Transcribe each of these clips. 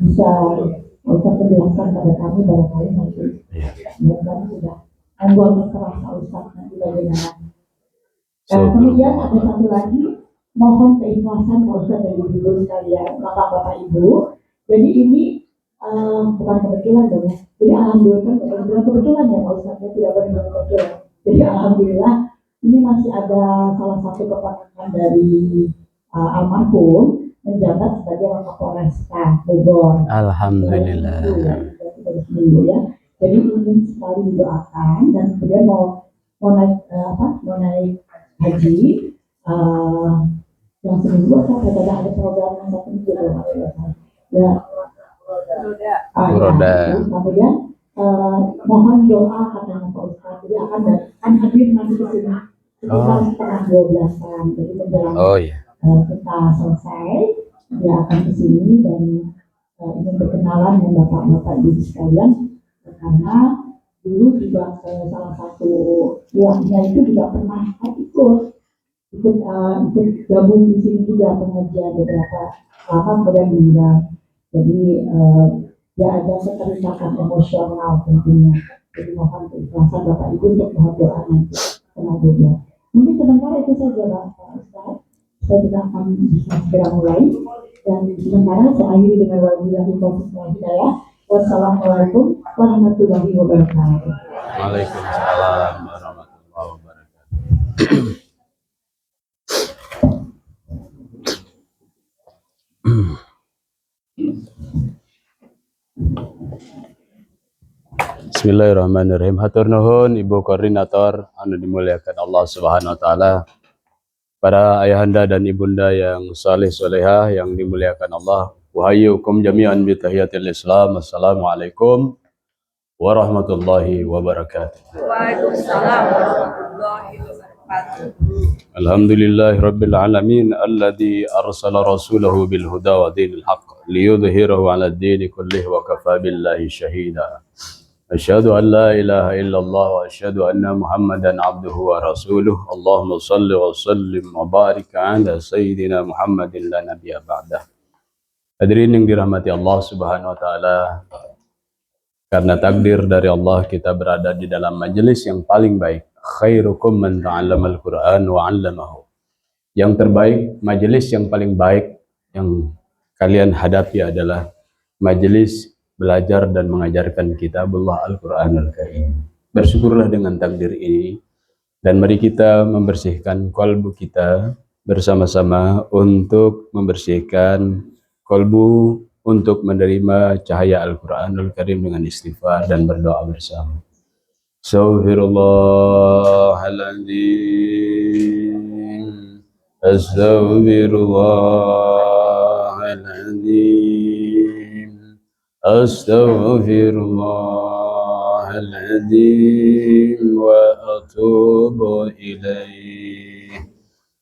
bisa Ustaz menjelaskan pada kami barangkali nanti dan sudah anggota terasa Ustaz nanti bagaimana. Kemudian ada satu lagi, mohon keikhlasan Pak Ustaz dari ibu sekalian, bapak-bapak ibu. Jadi ini bukan kebetulan dong ya. Jadi alhamdulillah kebetulan ya Pak Ustaz, ya tidak boleh kebetulan. Jadi alhamdulillah ini masih ada salah satu keponakan dari almarhum menjabat sebagai Wakapolresta Bogor. Alhamdulillah. Seminggu ya. Jadi ingin sekali didoakan dan kemudian mau naik mau naik haji yang seminggu atau ada program yang satu minggu ya. Roda. Kemudian mohon doa katanya Pak Ustaz. Jadi akan hadir nanti ke sini sekitar setengah 12-an. Jadi menjelang kita selesai dia akan ke sini dan ingin berkenalan dengan bapak-bapak ibu sekalian karena dulu juga salah satu wahnya itu juga pernah ikut gabung di sini juga pengajian beberapa lama kemudian meninggal. Jadi ya ada keterikatan emosional tentunya. Jadi mohon keikhlasan Bapak Ibu untuk mohon doa nanti selanjutnya. Mungkin sementara itu saja Pak Ustaz. Saya tidak akan bisa segera mulai dan sementara saya akhiri dengan wabillahi taufiq wal hidayah. Wassalamualaikum warahmatullahi wabarakatuh. Waalaikumsalam warahmatullahi wabarakatuh. Bismillahirrahmanirrahim. Hatur nuhun Ibu Koordinator anu dimuliakan Allah Subhanahu wa taala. Para ayahanda dan ibunda yang saleh solehah yang dimuliakan Allah. Wahayyukum jami'an bi tahiyatil Islam. Assalamualaikum warahmatullahi wabarakatuh. Waalaikumsalam warahmatullahi wabarakatuh. Alhamdulillahi rabbil alamin alladzi arsala rasulahu bil huda wa dinil haqq liyudhhirahu 'ala ad-dini kullihi wa kafa billahi shahida. Asyhadu an la ilaha illallah wa asyhadu anna Muhammadan abduhu wa rasuluh. Allahumma salli wa sallim wa barik 'ala sayyidina Muhammadin la nabiyya ba'dah. Hadirin yang dirahmati Allah Subhanahu wa taala, karena takdir dari Allah kita berada di dalam majelis yang paling baik. Khairukum man ta'allamal Qur'an wa 'allamahu. Yang terbaik, majelis yang paling baik yang kalian hadapi adalah majelis belajar dan mengajarkan kitabullah Al-Qur'anul Karim. Bersyukurlah dengan takdir ini dan mari kita membersihkan kalbu kita bersama-sama untuk membersihkan kalbu untuk menerima cahaya Al-Qur'anul Karim dengan istighfar dan berdoa bersama. Astaghfirullahaladzim, astaghfirullahaladzim, astaghfirullahaladzim wa atubu ilaih.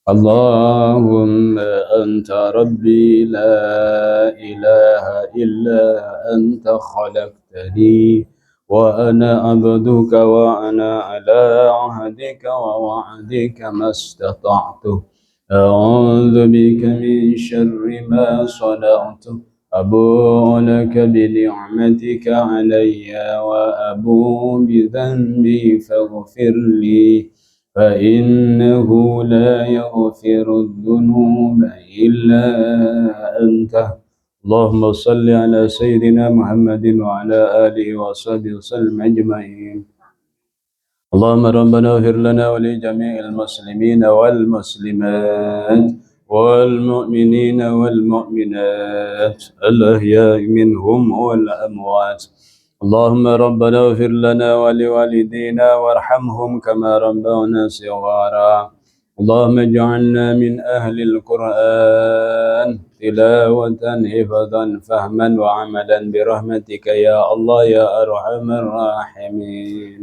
Allahumma anta rabbi la ilaha illa anta khalaqtani wa ana abduka wa ana ala ahdika wa wa'dika mastata'tu. A'udzu bika min syarri ma sana'tu. Abu'u laka bi ni'matika 'alayya wa abu'u bi dhanbi faghfir li. فإنه لا يغفر الذنوب إلا أنت. اللهم صل على سيدنا محمد وعلى آله وصحبه وسلم أجمعين. اللهم ربنا اغفر لنا ولجميع المسلمين والمسلمات والمؤمنين والمؤمنات الأحياء منهم والأموات. اللهم ربنا اغفر لنا ولوالدينا وارحمهم كما ربونا صغارا. اللهم اجعلنا من أهل القرآن تلاوة حفظا فهما وعملا برحمتك يا الله يا أرحم الراحمين.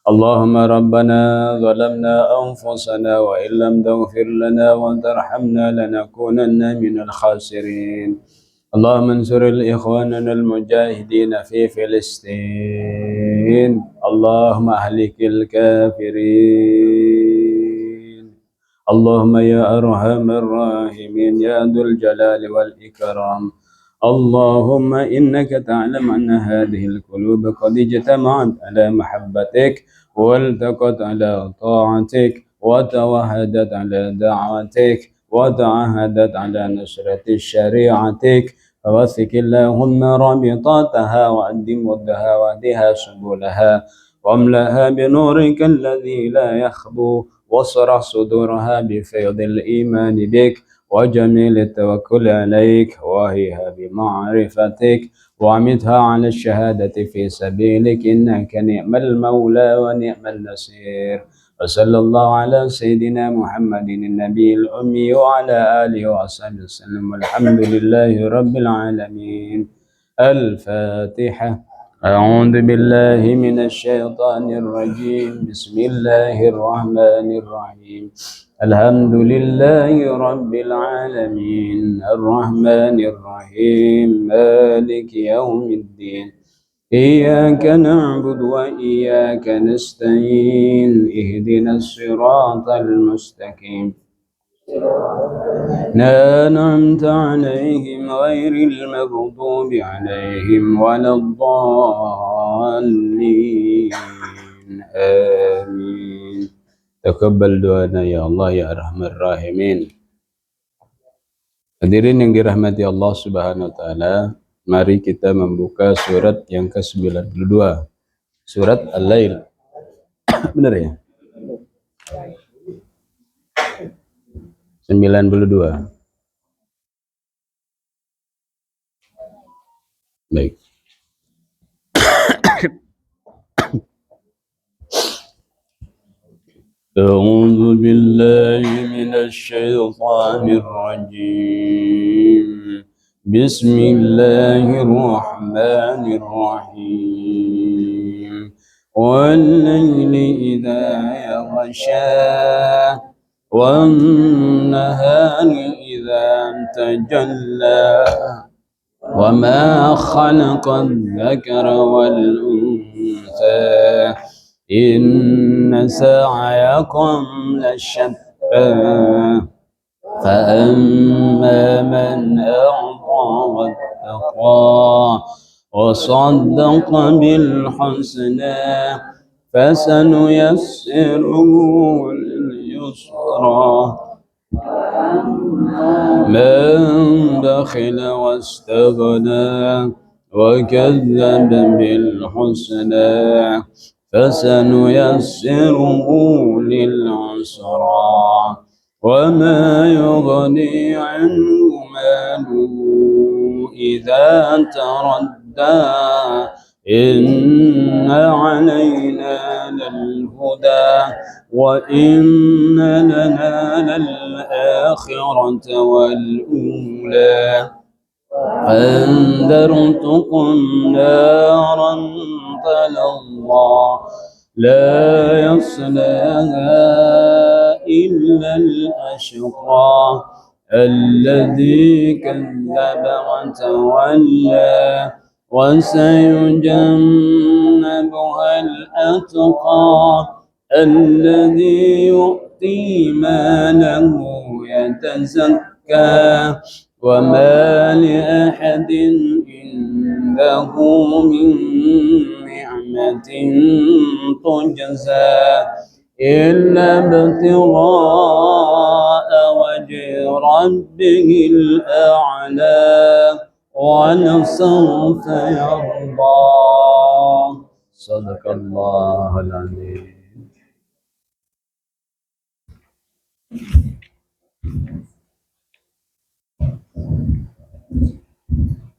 اللهم ربنا ظلمنا أنفسنا وإن لم تغفر لنا وترحمنا لنكونن من الخاسرين. اللهم انصر الإخواننا المجاهدين في فلسطين. اللهم أهلك الكافرين. اللهم يا أرحم الراحمين يا ذو الجلال والإكرام. اللهم إنك تعلم أن هذه القلوب قد اجتمعت على محبتك والتقت على طاعتك وتوحدت على دعوتك وتعهدت على نشرة شريعتك فوثق اللهم رابطاتها وأدم دهواتها سبلها واملأها بنورك الذي لا يخبو واشرح صدورها بفيض الإيمان بك وجميل التوكل عليك وهيها بمعرفتك وعمتها على الشهادة في سبيلك إنك نعم المولى ونعم النصير وصلى الله على سيدنا محمد النبي الأمي وعلى آله وصحبه وسلم والحمد لله رب العالمين. الفاتحة. أعوذ بالله من الشيطان الرجيم بسم الله الرحمن الرحيم الحمد لله رب العالمين الرحمن الرحيم مالك يوم الدين إياك نعبد وإياك نستعين اهدنا الصراط المستقيم أنعمت عليهم غير المغضوب عليهم ولا الضالين آمين. Taqabbal doana ya Allah ya Arhamar Rahimin. Hadirin yang dirahmati Allah Subhanahu wa taala, mari kita membuka surat yang ke-92. Surat Al-Lail. Benar ya? 92. Baik. أعوذ بالله من الشيطان الرجيم بسم الله الرحمن الرحيم والليل إذا يغشى والنهار إذا تجلى وما خلق الذكر والأنثى إن سعيكم لشتى فأما من أعطى واتقى وصدق بالحسنى فسنيسره لليسرى من بخل واستغنى وكذب بالحسنى فسنيسره للعسرى وما يغني عنه ماله إذا تردى إن علينا للهدى وإن لنا للآخرة والأولى أنذرتكم نارا تلظى لا يصلاها إلا الأشقى الذي كذب وتولى وسيجنبها الأتقى الذي يؤتي ماله يتزكى وما لأحد عنده من نعمة تجزى إلا ابتغاء وجه ربه الأعلى ولسوف يرضى. صدق الله العظيم.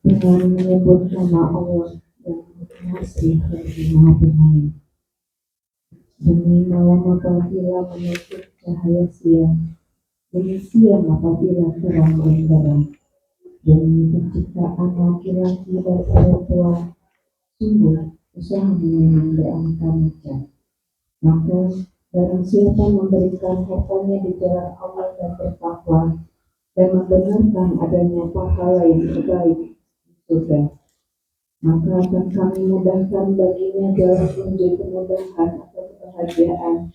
Dengan menyebut nama Allah yang Maha lagi Maha Penyayang. Demi malam apabila menutup cahaya siang, demi siang apabila terang benderang, demi penciptaan laki-laki dan perempuan, sungguh usahamu memang beraneka macam. Maka barang siapa memberikan hartanya di jalan Allah dan bertakwa dan membenarkan adanya pahala yang terbaik surga, maka akan kami mudahkan baginya jalan menuju kemudahan atau kebahagiaan.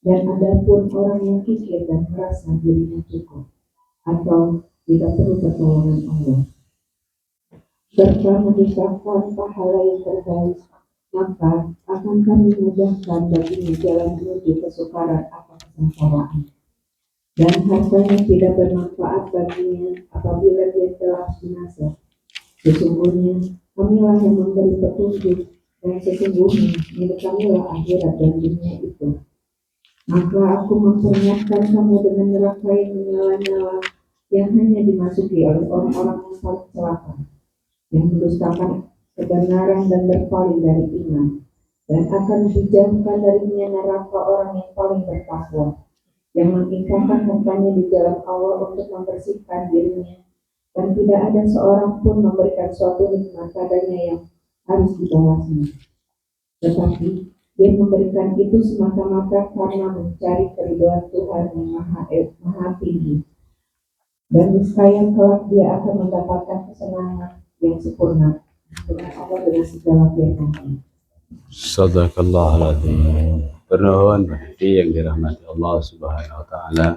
Dan adapun orang yang kikir dan merasa dirinya cukup atau tidak perlu pertolongan Allah, serta mendustakan pahala yang terbaik, maka akan kami mudahkan baginya jalan menuju kesukaran atau kesengsaraan. Dan hartanya tidak bermanfaat baginya apabila dia telah binasa. Sesungguhnya kamilah yang memberi petunjuk, dan sesungguhnya milik kamilah akhirat dan dunia itu. Maka aku memperingatkan kamu dengan neraka yang menyala-nyala, yang hanya dimasuki oleh orang-orang yang paling celaka, yang mendustakan kebenaran dan berpaling dari iman, dan akan dijauhkan darinya neraka orang yang paling bertakwa, yang menginfakkan hartanya di jalan Allah untuk membersihkan dirinya, dan tidak ada seorang pun memberikan suatu nikmat padanya yang harus dibalasnya. Tetapi dia memberikan itu semata-mata karena mencari keridhaan Tuhan yang maha tinggi. Dan niscaya kelak dia akan mendapatkan kesenangan yang sempurna dengan Allah dengan segala firman. Sadaqallahul adzim. Pernuhun yang dirahmati Allah Subhanahu wa taala.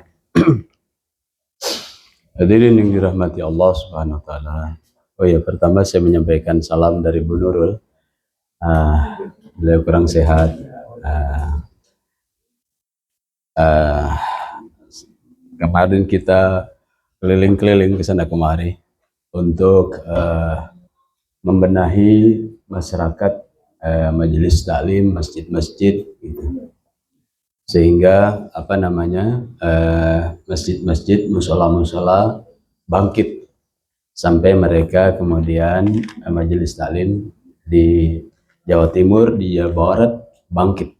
Hadirin yang dirahmati Allah Subhanahu wa taala. Oh ya, pertama saya menyampaikan salam dari Bu Nurul. Beliau kurang sehat. Kemarin kita keliling-keliling ke sana kemari untuk membenahi masyarakat, majelis taklim, masjid-masjid gitu. Sehingga masjid-masjid, musola-musola bangkit sampai mereka kemudian majelis taklim di Jawa Timur, di Jawa Barat bangkit,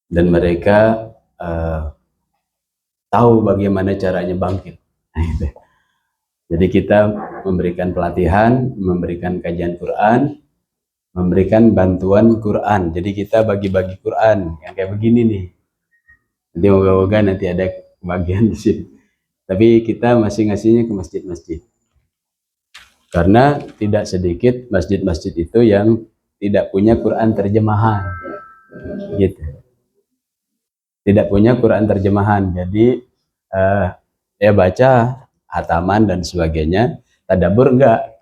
dan mereka tahu bagaimana caranya bangkit. Jadi kita memberikan pelatihan, memberikan kajian Quran, memberikan bantuan Quran. Jadi kita bagi-bagi Quran yang kayak begini nih. Nanti moga-moga nanti ada bagian di sini. Tapi kita masih ngasihnya ke masjid-masjid. Karena tidak sedikit masjid-masjid itu yang tidak punya Quran terjemahan. Gitu. Tidak punya Quran terjemahan. Jadi ya baca hataman dan sebagainya, tadabbur enggak.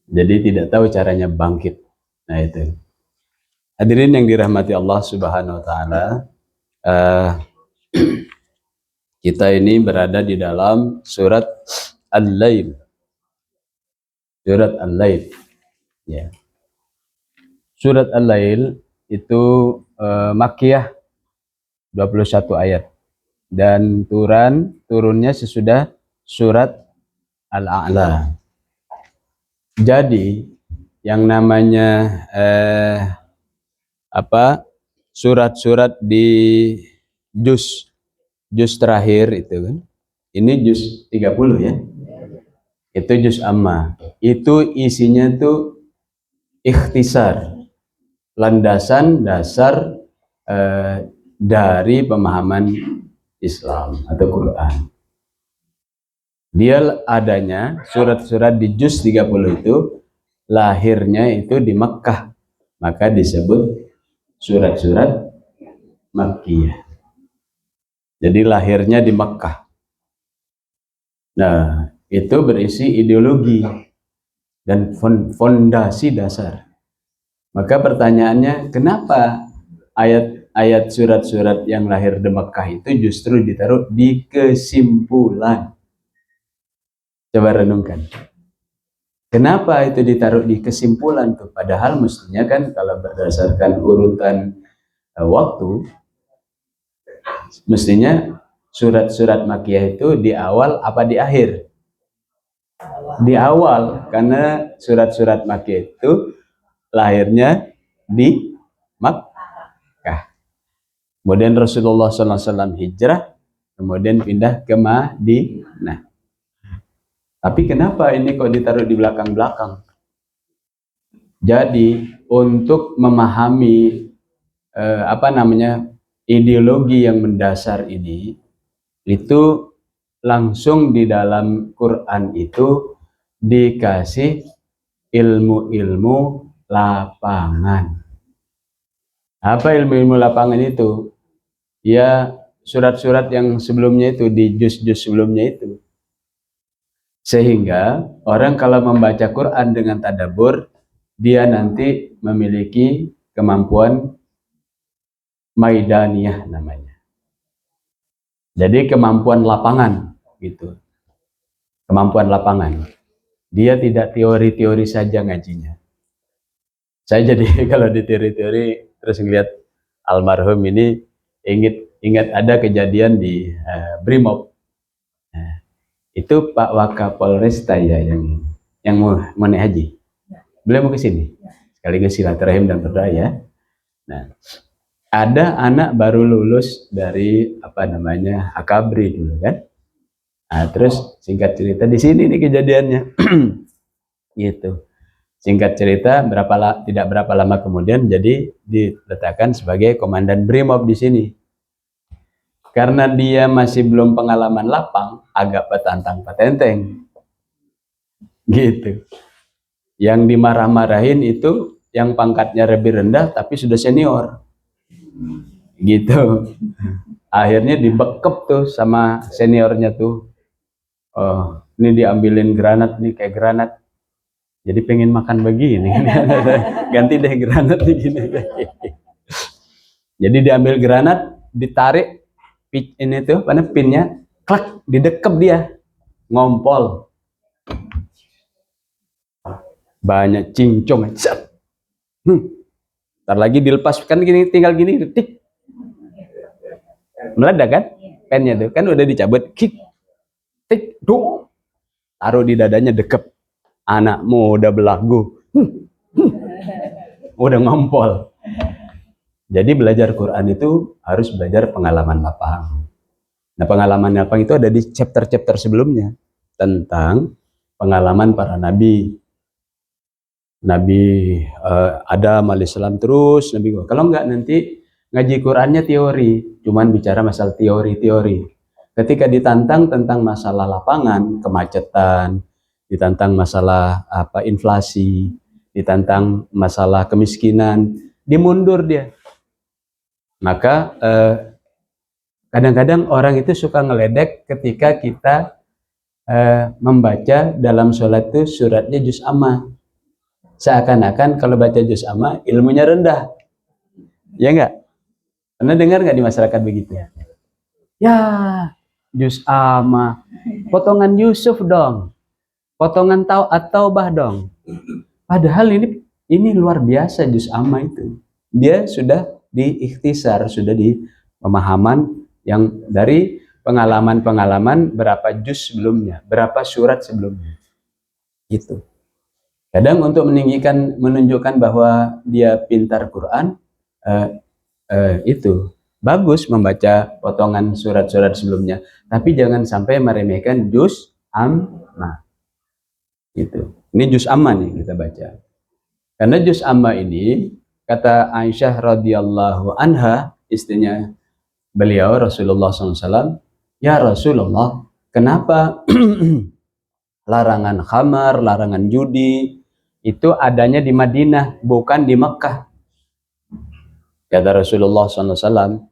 Jadi tidak tahu caranya bangkit. Nah itu. Hadirin yang dirahmati Allah Subhanahu wa taala, kita ini berada di dalam surat Al-Lail. Surat Al-Lail. Ya. Surat Al-Lail itu Makkiyah, 21 ayat. Dan turunnya sesudah surat Al-A'la. Jadi yang namanya surat-surat di juz terakhir itu kan, ini juz 30 ya, itu juz amma, itu isinya tuh ikhtisar, landasan dasar dari pemahaman Islam atau Quran. Dia adanya surat-surat di juz 30 itu lahirnya itu di Makkah, maka disebut surat-surat Makkiyah. Jadi lahirnya di Makkah. Nah, itu berisi ideologi dan fondasi dasar. Maka pertanyaannya, kenapa ayat-ayat surat-surat yang lahir di Makkah itu justru ditaruh di kesimpulan? Coba renungkan. Kenapa itu ditaruh di kesimpulan tuh? Padahal mestinya kan kalau berdasarkan urutan waktu, mestinya surat-surat Makkiyah itu di awal apa di akhir? Di awal, karena surat-surat Makkiyah itu lahirnya di Makkah. Kemudian Rasulullah SAW hijrah, kemudian pindah ke Madinah. Tapi kenapa ini kok ditaruh di belakang-belakang? Jadi untuk memahami ideologi yang mendasar ini, itu langsung di dalam Quran itu dikasih ilmu-ilmu lapangan. Apa ilmu-ilmu lapangan itu? Ya surat-surat yang sebelumnya itu, di juz-juz sebelumnya itu. Sehingga orang kalau membaca Quran dengan tadabbur, dia nanti memiliki kemampuan maidaniyah namanya. Jadi kemampuan lapangan gitu. Kemampuan lapangan. Dia tidak teori-teori saja ngajinya. Saya jadi kalau di teori-teori terus ngeliat almarhum ini ingat ada kejadian di Brimob. Nah, itu Pak Wakapolresta ya yang mau naik haji. Beliau mau ke sini. Sekaligus silaturahim dan berdoa ya. Nah, ada anak baru lulus dari Akabri dulu kan. Nah, terus singkat cerita di sini nih kejadiannya. Gitu. Singkat cerita tidak berapa lama kemudian jadi diletakkan sebagai komandan Brimob di sini. Karena dia masih belum pengalaman lapang, agak petantang petenteng. Gitu. Yang dimarah-marahin itu yang pangkatnya lebih rendah tapi sudah senior. Gitu. Akhirnya dibekep tuh sama seniornya tuh. Oh, ini diambilin granat nih kayak granat. Jadi pengen makan begini. Ganti deh granat nih gini. Jadi diambil granat, ditarik ini tuh pinnya, klak, didekep dia. Ngompol. Banyak cincong. Ntar lagi dilepas kan gini, tinggal gini, tik. Meledak kan? Pennya tuh kan udah dicabut, kik, tik, dong. Taruh di dadanya dekep. Anakmu udah belagu. Udah ngompol. Jadi belajar Quran itu harus belajar pengalaman lapang. Nah, pengalaman lapang itu ada di chapter-chapter sebelumnya tentang pengalaman para nabi. Nabi Adam alaihissalam terus Nabi. Kalau enggak nanti ngaji Qurannya teori, cuman bicara masalah teori-teori. Ketika ditantang tentang masalah lapangan, kemacetan, ditantang masalah inflasi, ditantang masalah kemiskinan, dimundur dia. Maka kadang-kadang orang itu suka ngeledek ketika kita membaca dalam sholat itu suratnya juz amma. Seakan-akan kalau baca juz amma ilmunya rendah. Ya enggak? Pernah dengar nggak di masyarakat begitu? Ya, juz amma. Potongan Yusuf dong. Potongan At-Taubah dong. Padahal ini luar biasa juz amma itu. Dia sudah diikhtisar, sudah di pemahaman yang dari pengalaman-pengalaman berapa juz sebelumnya, berapa surat sebelumnya. Gitu. Kadang untuk menunjukkan bahwa dia pintar Quran, itu bagus membaca potongan surat-surat sebelumnya, tapi jangan sampai meremehkan juz amma. Gitu. Ini juz amma nih kita baca. Karena juz amma ini kata Aisyah radhiyallahu anha, istrinya beliau Rasulullah SAW, ya Rasulullah, kenapa larangan khamar, larangan judi itu adanya di Madinah, bukan di Mekah? Kata Rasulullah SAW,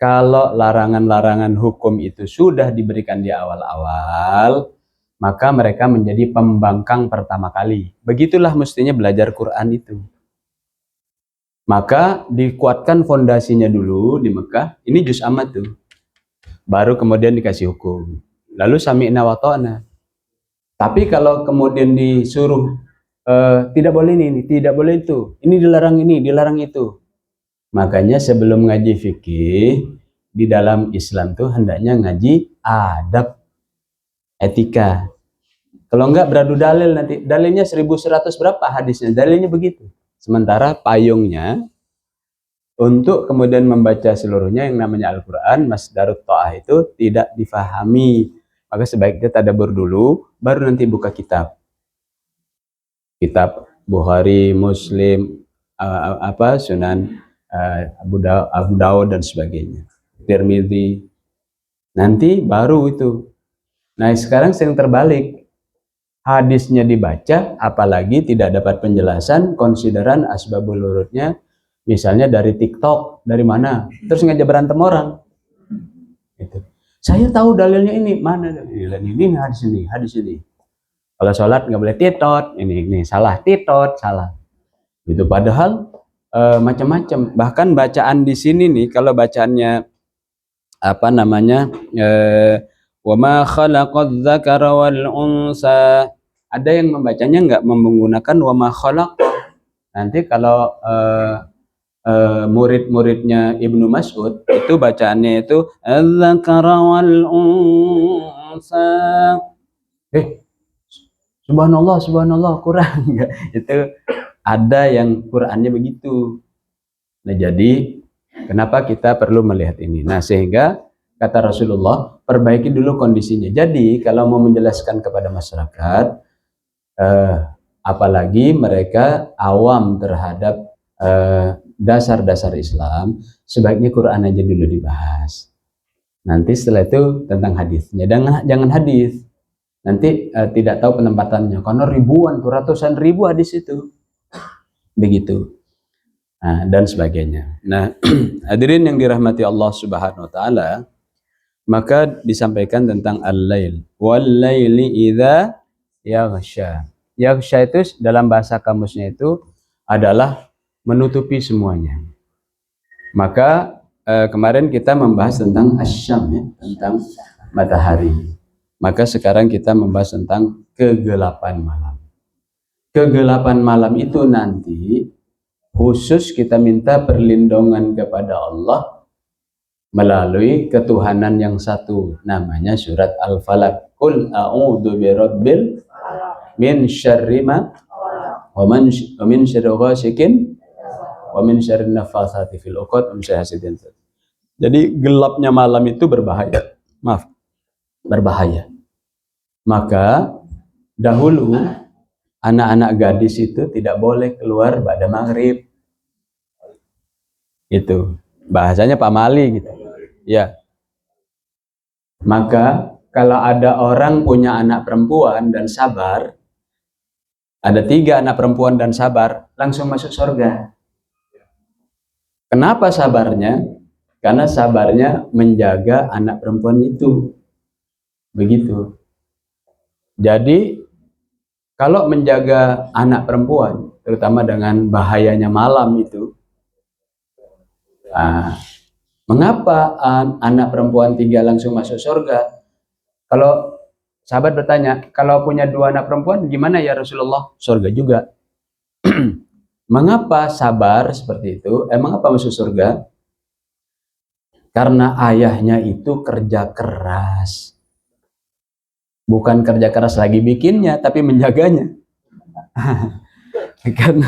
kalau larangan-larangan hukum itu sudah diberikan di awal-awal, maka mereka menjadi pembangkang pertama kali. Begitulah mestinya belajar Quran itu. Maka dikuatkan fondasinya dulu di Mekah, ini juz amma tuh. Baru kemudian dikasih hukum. Lalu sami'na wa ta'na. Tapi kalau kemudian disuruh tidak boleh ini, tidak boleh itu, ini, dilarang itu. Makanya sebelum ngaji fikih di dalam Islam tuh hendaknya ngaji adab, etika. Kalau enggak beradu dalil nanti. Dalilnya 1100 berapa hadisnya? Dalilnya begitu. Sementara payungnya untuk kemudian membaca seluruhnya yang namanya Al-Quran, Masdarut Ta'ah itu tidak difahami. Maka sebaiknya tadabbur dulu, baru nanti buka kitab. Kitab Bukhari, Muslim, Sunan Abu Dawud dan sebagainya. Tirmidzi. Nanti baru itu. Nah sekarang sering terbalik. Hadisnya dibaca, apalagi tidak dapat penjelasan, konsideran asbabul wurudnya, misalnya dari TikTok, dari mana, terus ngajak berantem orang. Gitu. Saya tahu dalilnya ini, mana? Ini hadis ini. Kalau sholat nggak boleh titot, ini salah, titot salah. Itu padahal macam-macam. Bahkan bacaan di sini nih, kalau bacaannya apa namanya, wa ma khalaqadz dzakara wal unsa, ada yang membacanya nggak menggunakan wa ma khalaq. Nanti kalau murid-muridnya Ibnu Mas'ud itu bacaannya itu dzakara wal unsa. Subhanallah, subhanallah, kurang enggak? Itu ada yang Qur'annya begitu. Nah, jadi kenapa kita perlu melihat ini? Nah, sehingga kata Rasulullah, perbaiki dulu kondisinya. Jadi, kalau mau menjelaskan kepada masyarakat, apalagi mereka awam terhadap dasar-dasar Islam, sebaiknya Quran aja dulu dibahas. Nanti setelah itu tentang hadisnya. Jangan hadis. Nanti tidak tahu penempatannya, karena ribuan, ratusan ribu hadis itu. Begitu. Nah, dan sebagainya. Nah, hadirin yang dirahmati Allah Subhanahu wa taala, maka disampaikan tentang al-lail. Wal laili idza yaghsha. Yaghsha itu dalam bahasa kamusnya itu adalah menutupi semuanya. Maka kemarin kita membahas tentang asyam, ya, tentang matahari. Maka sekarang kita membahas tentang kegelapan malam. Kegelapan malam itu nanti khusus kita minta perlindungan kepada Allah melalui ketuhanan yang satu, namanya surat Al-Falaq. Qul a'udzu birabbil min syarri ma wa min syarri ghasikin wa min syarri naffatsati fil 'uqad wa min syarri hasidin. Jadi gelapnya malam itu berbahaya. Maaf. Berbahaya. Maka dahulu anak-anak gadis itu tidak boleh keluar pada maghrib. Itu bahasanya Pak Mali gitu. Ya. Maka kalau ada orang punya anak perempuan dan sabar, ada 3 anak perempuan dan sabar, langsung masuk surga. Kenapa sabarnya? Karena sabarnya menjaga anak perempuan itu. Begitu. Jadi kalau menjaga anak perempuan, terutama dengan bahayanya malam itu, mengapa anak perempuan 3 langsung masuk surga? Kalau sahabat bertanya, kalau punya 2 anak perempuan gimana ya Rasulullah? Surga juga. Mengapa sabar seperti itu? Emang apa masuk surga? Karena ayahnya itu kerja keras. Bukan kerja keras lagi bikinnya, tapi menjaganya. Karena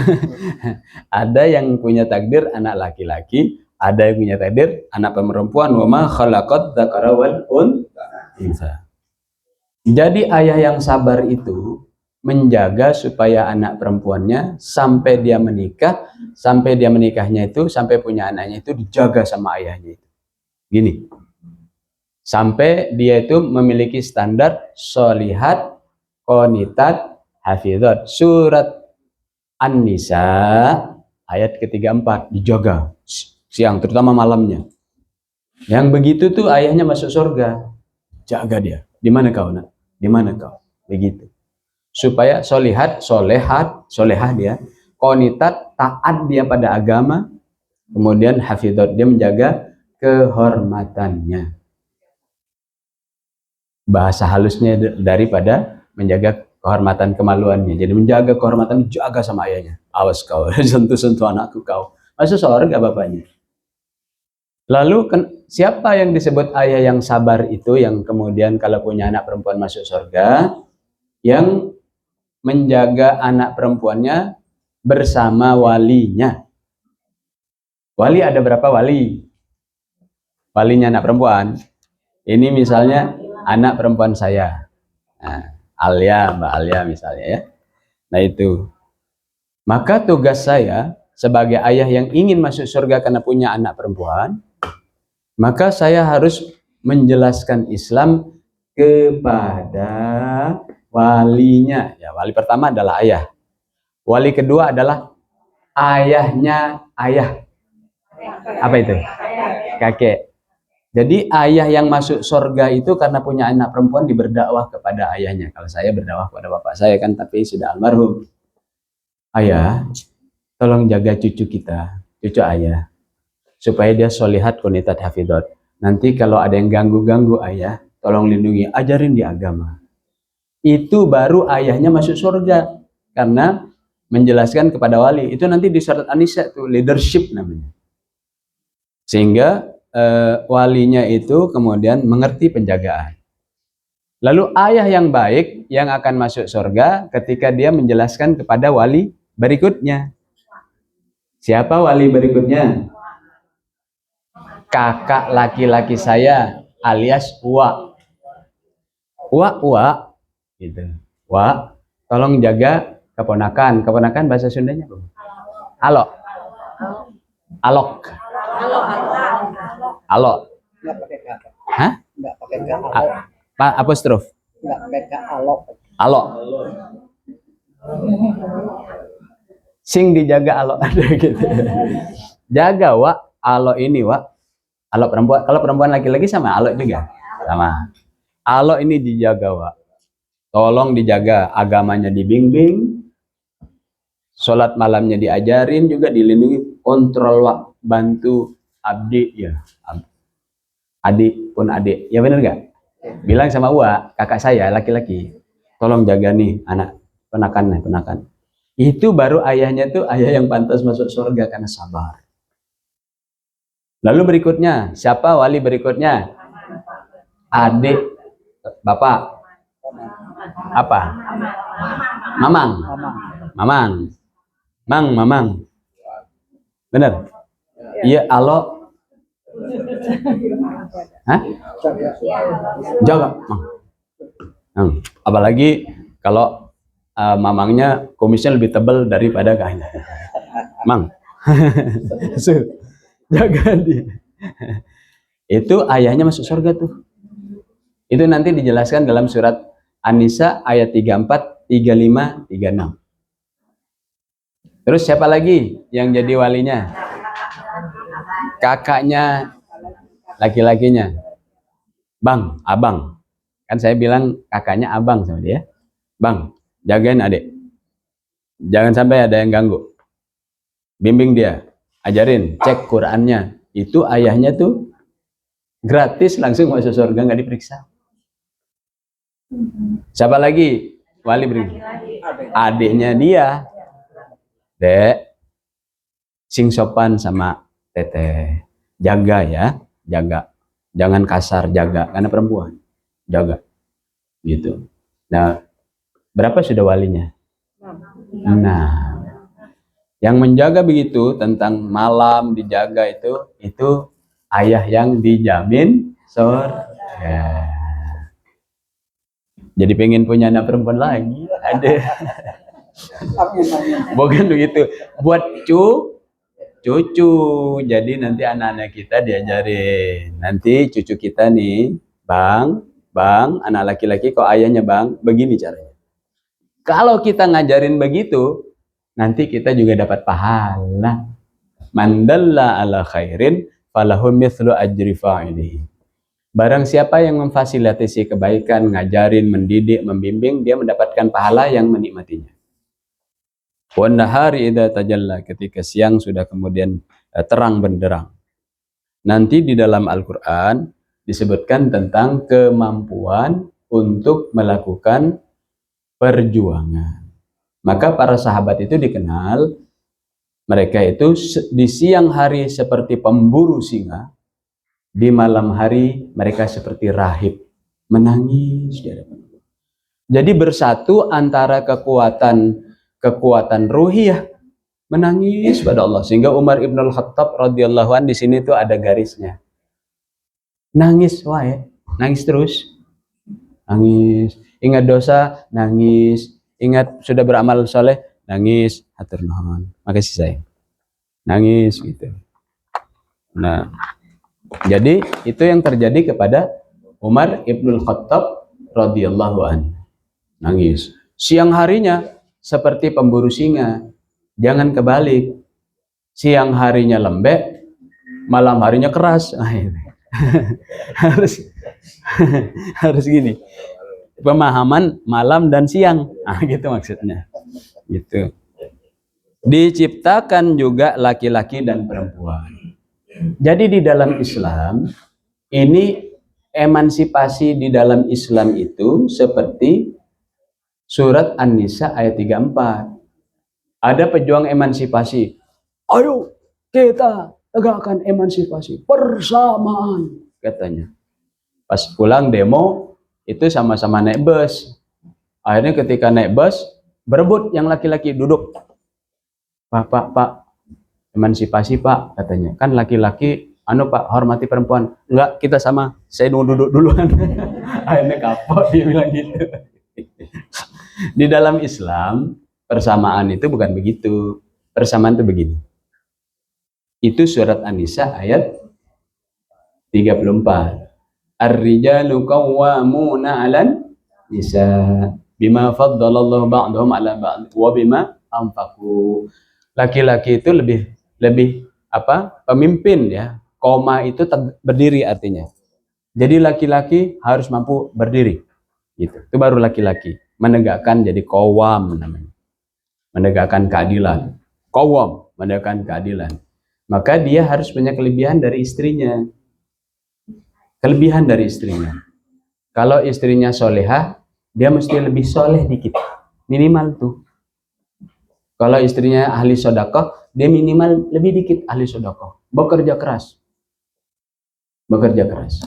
ada yang punya takdir anak laki-laki, ada yang punya takdir anak perempuan. Wa ma khalaqad dzakara wal unsa. Jadi ayah yang sabar itu menjaga supaya anak perempuannya sampai dia menikah, sampai dia menikahnya itu, sampai punya anaknya itu dijaga sama ayahnya itu. Gini. Sampai dia itu memiliki standar sholihat, qonitat, hafizat. Surat An-Nisa ayat ke-34 dijaga siang, terutama malamnya. Yang begitu tuh ayahnya masuk surga. Jaga dia. Di mana kau, nak? Di mana kau? Begitu. Supaya sholihat, solehah dia. Qonitat, taat dia pada agama. Kemudian hafizat, dia menjaga kehormatannya. Bahasa halusnya daripada menjaga kehormatan kemaluannya. Jadi menjaga kehormatan, jaga sama ayahnya. Awas kau, sentuh-sentuh anakku kau. Masuk surga bapaknya. Lalu siapa yang disebut ayah yang sabar itu, yang kemudian kalau punya anak perempuan masuk surga? Yang menjaga anak perempuannya bersama walinya. Wali ada berapa wali? Walinya anak perempuan. Ini misalnya anak perempuan saya, nah, Alia, Mbak Alia misalnya ya. Nah itu, maka tugas saya sebagai ayah yang ingin masuk surga karena punya anak perempuan, maka saya harus menjelaskan Islam kepada walinya. Ya, wali pertama adalah ayah. Wali kedua adalah ayahnya ayah. Apa itu? Kakek. Jadi ayah yang masuk surga itu karena punya anak perempuan diberdakwah kepada ayahnya. Kalau saya berdakwah kepada bapak saya kan, tapi sudah almarhum. Ayah, tolong jaga cucu kita, cucu ayah, supaya dia solihat kunitat hafidot. Nanti kalau ada yang ganggu-ganggu ayah, tolong lindungi, ajarin di agama. Itu baru ayahnya masuk surga. Karena menjelaskan kepada wali. Itu nanti di surat An-Nisa tuh, leadership namanya. Sehingga walinya itu kemudian mengerti penjagaan. Lalu ayah yang baik yang akan masuk surga ketika dia menjelaskan kepada wali berikutnya. Siapa wali berikutnya? Kakak laki-laki saya alias Wa. Wa gitu. Wa, tolong jaga keponakan. Keponakan bahasa Sundanya apa? Alok. Alok. Alok. Enggak pakai K. Hah? Enggak pakai K. Alok. Pak apostrof. Enggak pakai K. Alok. Alok. Sing dijaga alok ada gitu. Jaga Wa, alok ini Wa. Alok perempuan, kalau perempuan laki-laki sama alok juga. Sama. Alok ini dijaga Wa. Tolong dijaga, agamanya dibimbing. Sholat malamnya diajarin, juga dilindungi. Kontrol Wa, bantu abdi ya. Adik pun adik. Ya benar gak? Bilang sama Wa, kakak saya laki-laki. Tolong jaga nih anak ponakan. Itu baru ayahnya tuh ayah yang pantas masuk surga karena sabar. Lalu berikutnya, siapa wali berikutnya? Adik bapak. Apa? Mamang. Mamang. Benar? Iya, alo. Hah? Jaga. Apalagi kalau mamangnya kumisnya lebih tebal daripada kainnya. Mang. Jaga dia. Itu ayahnya masuk surga tuh. Itu nanti dijelaskan dalam surat An-Nisa ayat 34, 35, 36. Terus siapa lagi yang jadi walinya? Kakaknya laki-lakinya. Bang, abang. Kan saya bilang kakaknya abang sama dia. Bang, jagain adik. Jangan sampai ada yang ganggu. Bimbing dia. Ajarin, cek Qurannya. Itu ayahnya tuh gratis langsung masuk surga, nggak diperiksa. Siapa lagi? Wali berikutnya. Adiknya dia. Dek, sing sopan sama teteh. Jaga ya, jaga. Jangan kasar, jaga. Karena perempuan. Jaga. Gitu. Nah, berapa sudah walinya? Nah, yang menjaga begitu tentang malam dijaga itu ayah yang dijamin surga. Jadi pengen punya anak perempuan lagi, ada. Bukan begitu. Buat cucu. Jadi nanti anak-anak kita diajarin. Nanti cucu kita nih, bang, anak laki-laki kok ayahnya bang, begini caranya. Kalau kita ngajarin begitu, nanti kita juga dapat pahala. Mandalla ala khairin falahu mithlu ajri fa'ilihi. Barang siapa yang memfasilitasi kebaikan, ngajarin, mendidik, membimbing, dia mendapatkan pahala yang menikmatinya. Wan nahari idza tajalla, ketika siang sudah kemudian terang benderang. Nanti di dalam Al-Qur'an disebutkan tentang kemampuan untuk melakukan perjuangan. Maka para sahabat itu dikenal, mereka itu di siang hari seperti pemburu singa, di malam hari mereka seperti rahib, menangis. Jadi bersatu antara kekuatan ruhiyah, menangis pada Allah. Sehingga Umar ibn al-Khattab radhiyallahu an di sini tuh ada garisnya. Nangis, wae, nangis terus. Nangis, ingat dosa, nangis. Ingat sudah beramal soleh, nangis, hatur nuhun, makasih sayang, nangis gitu. Nah, jadi itu yang terjadi kepada Umar ibnul Khattab radhiyallahu anhu, nangis. Siang harinya seperti pemburu singa, jangan kebalik. Siang harinya lembek, malam harinya keras. harus harus gini. Pemahaman malam dan siang. Gitu maksudnya. Gitu. Diciptakan juga laki-laki dan perempuan. Jadi di dalam Islam ini emansipasi di dalam Islam itu seperti surat An-Nisa ayat 34. Ada pejuang emansipasi. Ayo kita tegakkan emansipasi persamaan, katanya. Pas pulang demo itu sama-sama naik bus. Akhirnya ketika naik bus berebut yang laki-laki duduk. Pak, emansipasi Pak, katanya. Kan laki-laki Pak, hormati perempuan. Enggak, kita sama. Saya duduk duluan. Akhirnya kapok dia bilang gitu. Di dalam Islam persamaan itu bukan begitu. Persamaan itu begini. Itu surat An-Nisa ayat 34. Ar-rijalu qawwamuna 'alan nisa bima faddalallahu ba'dahum 'ala ba'd wa bima anfaqu. Laki-laki itu lebih pemimpin ya. Koma itu berdiri artinya. Jadi laki-laki harus mampu berdiri. Gitu. Itu baru laki-laki. Menegakkan jadi qawwam namanya. Menegakkan keadilan. Qawwam, menegakkan keadilan. Maka dia harus punya kelebihan dari istrinya. Kelebihan dari istrinya. Kalau istrinya solehah, dia mesti lebih soleh dikit. Minimal tuh. Kalau istrinya ahli sodakoh, dia minimal lebih dikit ahli sodakoh. Bekerja keras. Bekerja keras.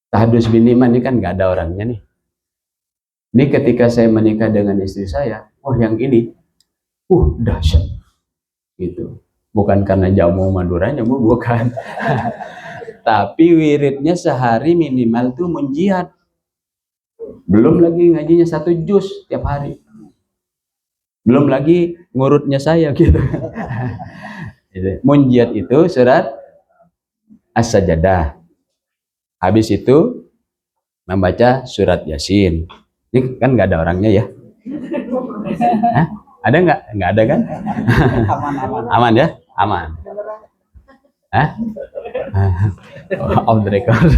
Tahdus bin Iman ini kan gak ada orangnya nih. Ini ketika saya menikah dengan istri saya, yang ini, dahsyat. Gitu. Bukan karena jamu Maduranya, bukan. Tapi wiridnya sehari minimal tuh munjiat. Belum lagi ngajinya 1 juz tiap hari. Belum lagi ngurutnya saya gitu. Munjiat itu surat As-Sajdah. Habis itu membaca surat Yasin. Ini kan nggak ada orangnya ya. Hah? Ada nggak? Nggak ada kan? Aman ya? Aman. Hah? Off the record.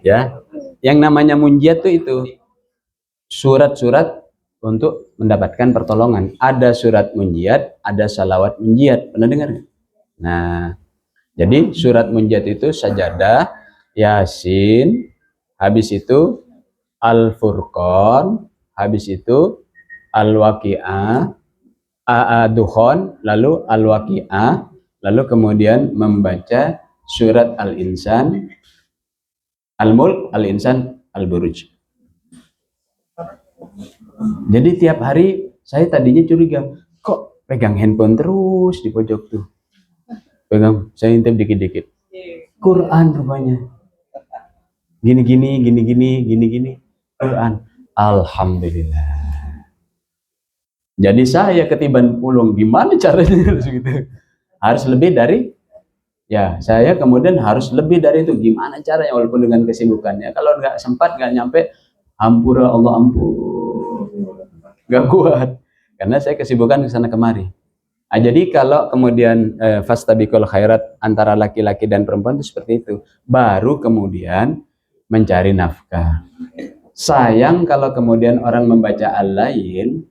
Ya, yang namanya munjiat tuh itu surat-surat untuk mendapatkan pertolongan. Ada surat munjiat, ada salawat munjiat. Pernah dengar nggak? Nah, jadi surat munjiat itu Sajadah, Yasin, habis itu Al-Furqan, habis itu Al-Waqi'ah, Dukhan, lalu Al-Waqi'ah, lalu kemudian membaca surat Al-Insan, Al-Mulk, Al-Insan, Al-Buruj. Jadi tiap hari saya tadinya curiga, kok pegang handphone terus di pojok tuh. Pegang, saya intip dikit-dikit. Quran rupanya. Gini. Quran. Alhamdulillah. Jadi saya ketiban pulung, gimana caranya gitu? Harus lebih dari, saya kemudian harus lebih dari itu. Gimana caranya walaupun dengan kesibukannya? Kalau nggak sempat, nggak nyampe, hampura Allah ampun, nggak kuat. Karena saya kesibukan kesana kemari. Jadi kalau kemudian fastabiqul khairat antara laki-laki dan perempuan itu seperti itu. Baru kemudian mencari nafkah. Sayang kalau kemudian orang membaca Al-Lail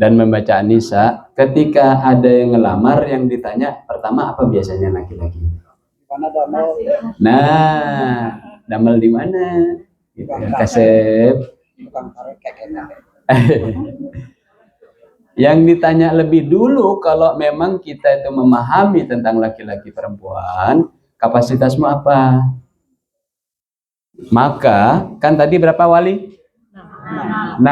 dan membaca An-Nisa, ketika ada yang ngelamar yang ditanya pertama apa biasanya laki-laki? Nah, damel di mana? Gitu, Kasep. Yang ditanya lebih dulu kalau memang kita itu memahami tentang laki-laki perempuan, kapasitasmu apa? Maka kan tadi berapa wali? 6.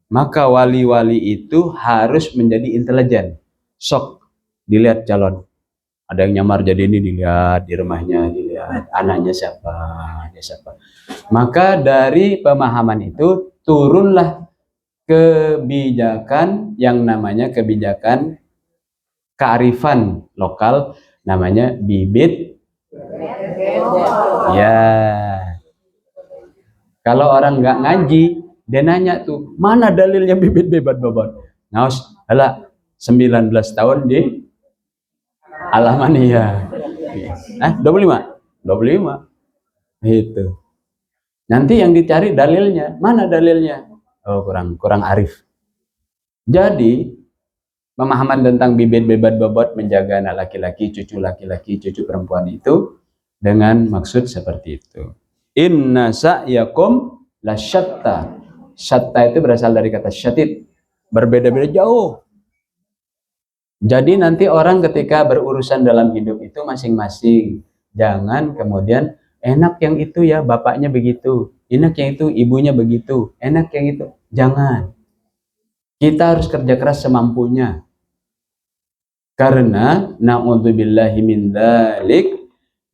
Maka wali-wali itu harus menjadi intelijen. Sok dilihat calon. Ada yang nyamar jadi ini, dilihat di rumahnya, dilihat anaknya siapa, dia siapa. Maka dari pemahaman itu turunlah kebijakan yang namanya kebijakan kearifan lokal, namanya bibit. Ya. Kalau orang nggak ngaji, dia nanya tuh, mana dalilnya bibit bebat babat? Ngaus, 19 tahun di Alamaniyah. 25? 25. Itu. Nanti yang dicari dalilnya, mana dalilnya? Oh, kurang arif. Jadi pemahaman tentang bibit bebat bobot menjaga anak laki-laki, cucu perempuan itu dengan maksud seperti itu. Inna sa'yakum lasyatta. Syatta itu berasal dari kata syatid, berbeda-beda jauh. Jadi nanti orang ketika berurusan dalam hidup itu masing-masing. Jangan kemudian enak yang itu ya bapaknya begitu, enak yang itu ibunya begitu, enak yang itu. Jangan. Kita harus kerja keras semampunya. Karena na'udzubillahi min dzalik,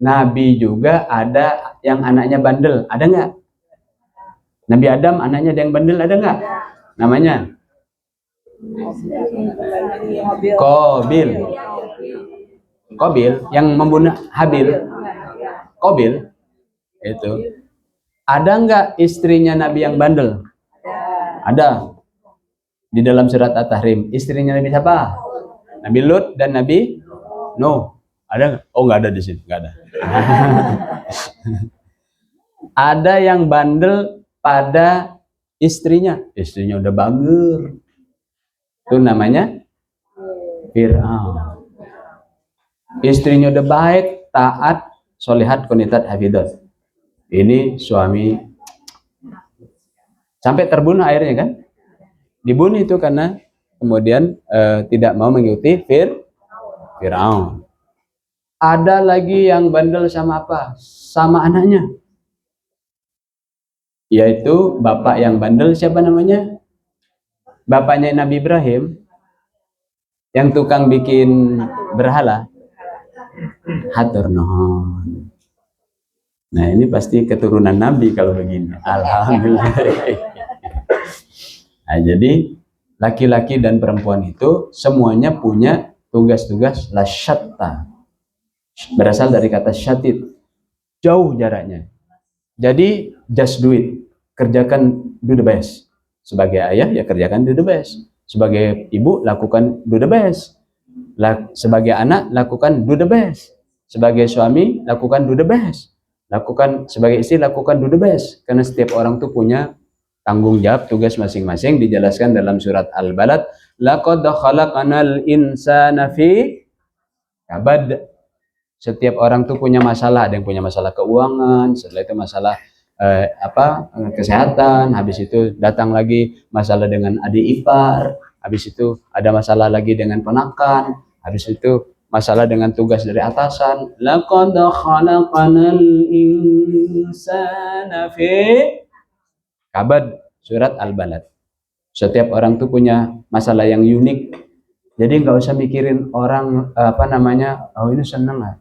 Nabi juga ada yang anaknya bandel, ada nggak? Nabi Adam anaknya ada yang bandel, ada nggak? Namanya Qabil yang membunuh Habil. Qabil itu. Ada nggak istrinya Nabi yang bandel? Ada. Di dalam surat At-Tahrim, istrinya Nabi siapa? Nabi Lut dan Nabi Nuh. Ada nggak? Oh, nggak ada di sini, nggak ada. Ada yang bandel pada istrinya udah bager. Itu namanya Fir'aun. Istrinya udah baik, taat, solihat, qanitat, hafidat. Ini suami sampai terbunuh akhirnya kan? Dibunuh itu karena kemudian tidak mau mengikuti Fir'aun. Ada lagi yang bandel sama apa? Sama anaknya. Yaitu bapak yang bandel, siapa namanya? Bapaknya Nabi Ibrahim yang tukang bikin berhala. Hatur nuhun. Nah, ini pasti keturunan Nabi kalau begini. Alhamdulillah. Nah, jadi laki-laki dan perempuan itu semuanya punya tugas-tugas lasyatta. Berasal dari kata syatid. Jauh jaraknya. Jadi just do it. Kerjakan, do the best. Sebagai ayah ya kerjakan do the best. Sebagai ibu lakukan do the best. Sebagai anak lakukan do the best. Sebagai suami lakukan do the best. Lakukan sebagai istri lakukan do the best. Karena setiap orang tuh punya tanggung jawab tugas masing-masing, dijelaskan dalam surat Al-Balad, laqad khalaqnal insana fi kabad. Setiap orang tuh punya masalah, ada yang punya masalah keuangan, setelah itu masalah kesehatan, habis itu datang lagi masalah dengan adik ipar, habis itu ada masalah lagi dengan ponakan, habis itu masalah dengan tugas dari atasan. Laqad khalaqnal insana fi kabad, surat Al-Balad. Setiap orang tuh punya masalah yang unik. Jadi nggak usah mikirin orang oh ini seneng lah.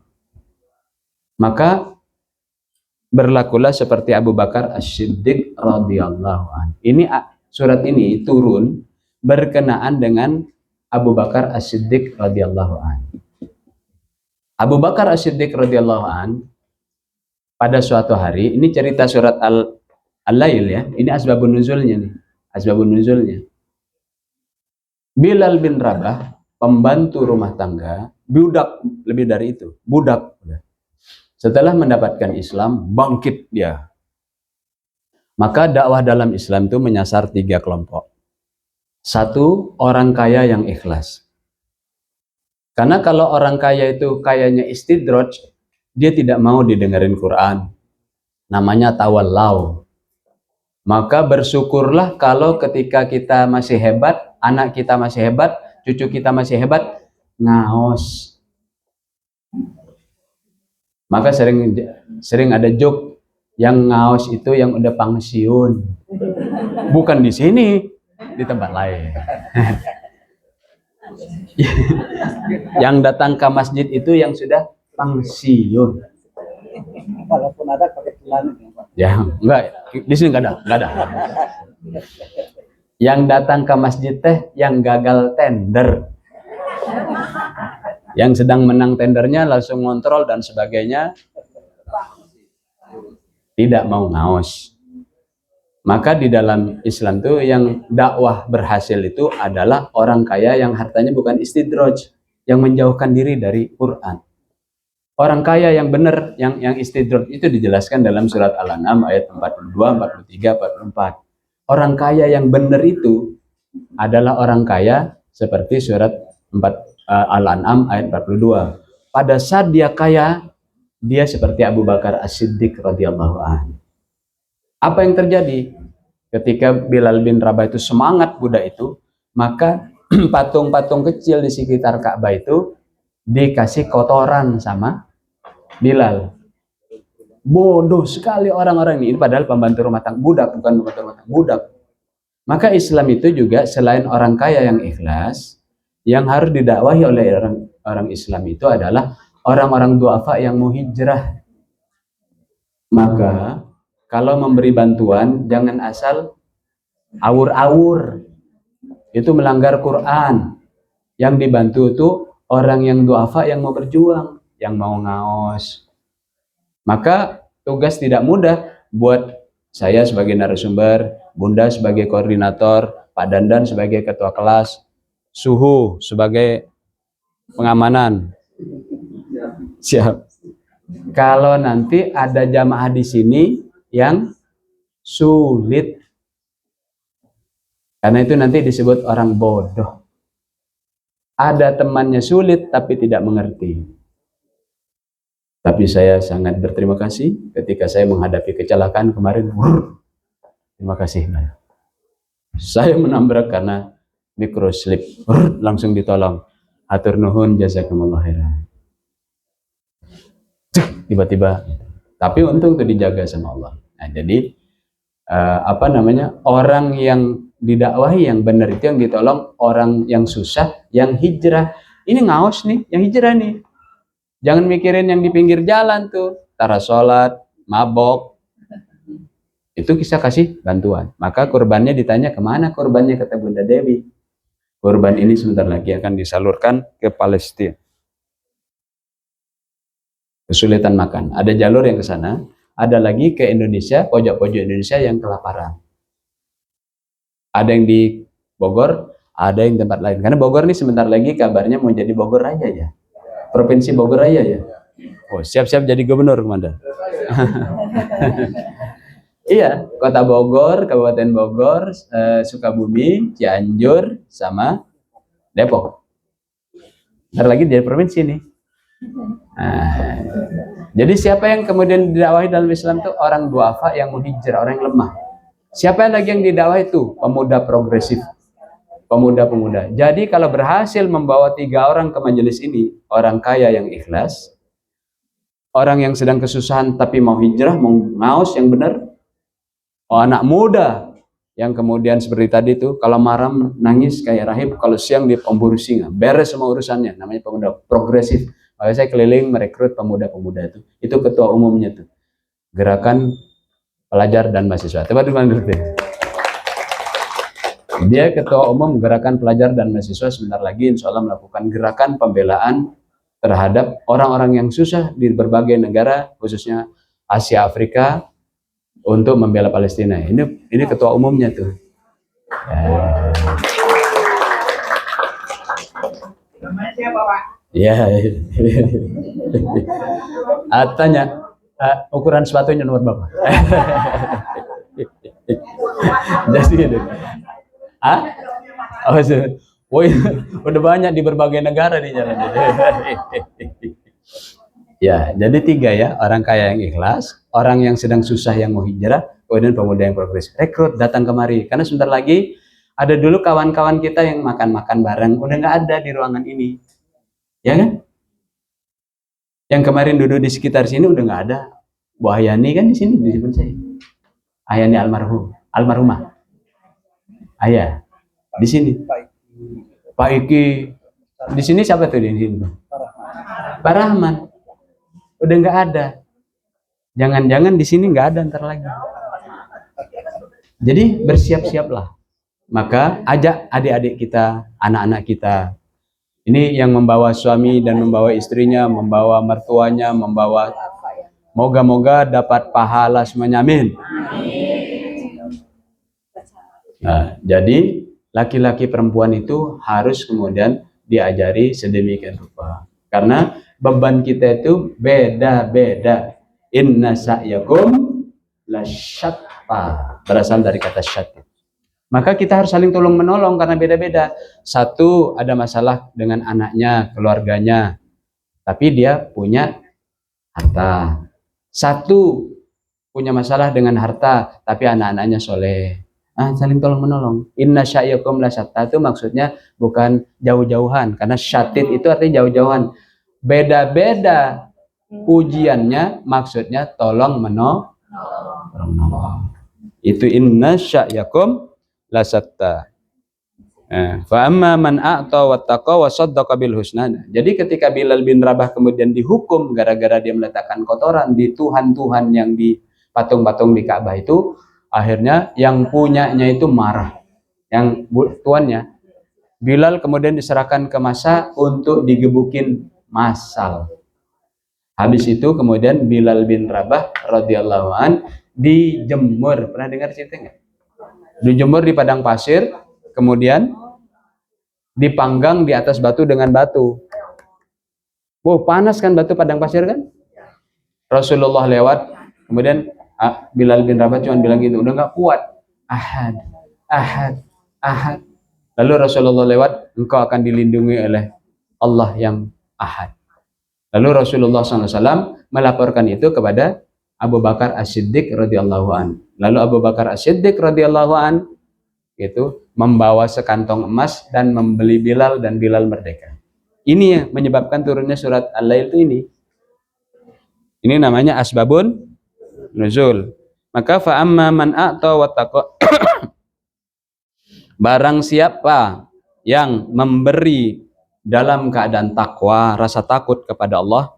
Maka berlakulah seperti Abu Bakar As-Siddiq radhiyallahu anhu. Ini surat ini turun berkenaan dengan Abu Bakar As-Siddiq radhiyallahu anhu. Abu Bakar As-Siddiq radhiyallahu anhu pada suatu hari, ini cerita surat Al-Lail ya. Ini asbabun nuzulnya nih. Asbabun nuzulnya. Bilal bin Rabah, pembantu rumah tangga, budak, lebih dari itu, budak. Setelah mendapatkan Islam, bangkit dia. Maka dakwah dalam Islam itu menyasar 3 kelompok. 1, orang kaya yang ikhlas. Karena kalau orang kaya itu kayaknya istidraj, dia tidak mau didengerin Quran. Namanya tawallau. Maka bersyukurlah kalau ketika kita masih hebat, anak kita masih hebat, cucu kita masih hebat, ngaos. Maka sering ada joke, yang ngaos itu yang udah pensiun. Bukan di sini, di tempat lain. Yang datang ke masjid itu yang sudah pensiun. Walaupun ada pakai celana. Ya, enggak, di sini enggak ada. Yang datang ke masjid teh yang gagal tender. Yang sedang menang tendernya langsung ngontrol dan sebagainya, tidak mau ngaos. Maka di dalam Islam tuh yang dakwah berhasil itu adalah orang kaya yang hartanya bukan istidraj, yang menjauhkan diri dari Quran. Orang kaya yang benar, yang istidrak itu dijelaskan dalam surat Al-An'am ayat 42, 43, 44. Orang kaya yang benar itu adalah orang kaya seperti surat Al-An'am ayat 42. Pada saat dia kaya, dia seperti Abu Bakar As-Siddiq radhiyallahu anhu. Apa yang terjadi? Ketika Bilal bin Rabah itu semangat budak itu, maka patung-patung kecil di sekitar Ka'bah itu dikasih kotoran sama Bilal. Bodoh sekali orang-orang ini, padahal pembantu rumah tangga, budak, bukan pembantu rumah tangga, budak. Maka Islam itu juga selain orang kaya yang ikhlas, yang harus didakwahi oleh orang Islam itu adalah orang-orang duafa yang mau hijrah. Maka kalau memberi bantuan jangan asal awur-awur, itu melanggar Quran. Yang dibantu itu orang yang duafa yang mau berjuang, yang mau ngaos. Maka tugas tidak mudah buat saya sebagai narasumber, Bunda sebagai koordinator, Pak Dandan sebagai ketua kelas, Suhu sebagai pengamanan. Siap. Kalau nanti ada jamaah di sini yang sulit, karena itu nanti disebut orang bodoh. Ada temannya sulit tapi tidak mengerti. Tapi saya sangat berterima kasih ketika saya menghadapi kecelakaan kemarin. Terima kasih. Saya menabrak karena microslip. Langsung ditolong. Hatur nuhun jazakumullah khairan. Tiba-tiba. Tapi untung itu dijaga sama Allah. Nah, jadi orang yang didakwahi yang benar itu yang ditolong, orang yang susah, yang hijrah. Ini ngaos nih, yang hijrah nih. Jangan mikirin yang di pinggir jalan tuh, tara sholat, mabok. Itu kita kasih bantuan. Maka kurbannya ditanya kemana kurbannya, kata Bunda Dewi. Kurban ini sebentar lagi akan disalurkan ke Palestina. Kesulitan makan. Ada jalur yang ke sana, ada lagi ke Indonesia, pojok-pojok Indonesia yang kelaparan. Ada yang di Bogor, ada yang tempat lain. Karena Bogor ini sebentar lagi kabarnya mau jadi Bogor Raya ya. Provinsi Bogor Raya ya. Oh, siap-siap jadi gubernur, Komandan. Iya, Kota Bogor, Kabupaten Bogor, Sukabumi, Cianjur, sama Depok. Ntar lagi jadi provinsi nih. Nah, jadi siapa yang kemudian didakwahi dalam Islam itu orang duafa yang menghijrah, orang yang lemah. Siapa lagi yang didakwahi itu? Pemuda progresif. Pemuda-pemuda. Jadi kalau berhasil membawa 3 orang ke majelis ini, orang kaya yang ikhlas, orang yang sedang kesusahan tapi mau hijrah, mau ngaos yang benar, anak muda yang kemudian seperti tadi itu, kalau marah nangis kayak rahib, kalau siang dia pemburu singa, beres semua urusannya, namanya pemuda progresif. Maka saya keliling merekrut pemuda-pemuda itu ketua umumnya tuh, Gerakan Pelajar dan Mahasiswa. Teman-teman ngerti? Dia ketua umum Gerakan Pelajar dan Mahasiswa. Sebentar lagi insya Allah melakukan gerakan pembelaan terhadap orang-orang yang susah di berbagai negara, khususnya Asia, Afrika, untuk membela Palestina. Ini ketua umumnya tuh. Ya. Tanya, ukuran sepatunya nomor berapa? Jadi itu. Udah banyak di berbagai negara di jalan. Ya, jadi 3 ya, orang kaya yang ikhlas, orang yang sedang susah yang mau hijrah, kemudian pemuda yang progresif. Rekrut, datang kemari, karena sebentar lagi ada dulu kawan-kawan kita yang makan-makan bareng, udah nggak ada di ruangan ini, ya kan? Yang kemarin duduk di sekitar sini udah nggak ada. Bu Hayani kan di sini, di sini saya. Hayani almarhumah. Ayah, di sini. Pak Iki, di sini siapa tuh di sini? Pak Rahman. Udah nggak ada. Jangan-jangan di sini nggak ada ntar lagi. Jadi bersiap-siaplah. Maka ajak adik-adik kita, anak-anak kita. Ini yang membawa suami dan membawa istrinya, membawa mertuanya, membawa, moga-moga dapat pahala semuanya. Amin. Nah, jadi laki-laki perempuan itu harus kemudian diajari sedemikian rupa. Karena beban kita itu beda-beda. Inna sa'yakum lasyatta, berasal dari kata syatta. Maka kita harus saling tolong menolong karena beda-beda. Satu ada masalah dengan anaknya, keluarganya, tapi dia punya harta. Satu punya masalah dengan harta, tapi anak-anaknya soleh. Saling tolong menolong. Inna sa'yakum lasyatta itu maksudnya bukan jauh-jauhan, karena syatid itu artinya jauh-jauhan. Beda-beda ujiannya, maksudnya tolong menolong. Itu inna sa'yakum lasyatta. Fa amma man a'ta wattaqa wa saddaqa bil husna. Jadi ketika Bilal bin Rabah kemudian dihukum gara-gara dia meletakkan kotoran di tuhan-tuhan yang di patung-patung di Ka'bah itu, akhirnya yang punyanya itu marah, yang tuannya. Bilal kemudian diserahkan ke massa untuk digebukin massal. Habis itu kemudian Bilal bin Rabah radhiyallahu an dijemur. Pernah dengar cerita nggak? Dijemur di padang pasir, kemudian dipanggang di atas batu dengan batu. Wow, panas kan batu padang pasir kan? Rasulullah lewat, kemudian Bilal bin Rabah cuma bilang gitu, udah nggak kuat. Ahad, ahad, ahad. Lalu Rasulullah lewat, engkau akan dilindungi oleh Allah yang ahad. Lalu Rasulullah SAW melaporkan itu kepada Abu Bakar As-Siddiq radhiyallahu an. Lalu Abu Bakar As-Siddiq radhiyallahu an itu membawa sekantong emas dan membeli Bilal, dan Bilal merdeka. Ini yang menyebabkan turunnya surat Al-Lail itu ini. Ini namanya asbabun nuzul. Maka fa amma man a'ta wattaqa, barang siapa yang memberi dalam keadaan takwa, rasa takut kepada Allah,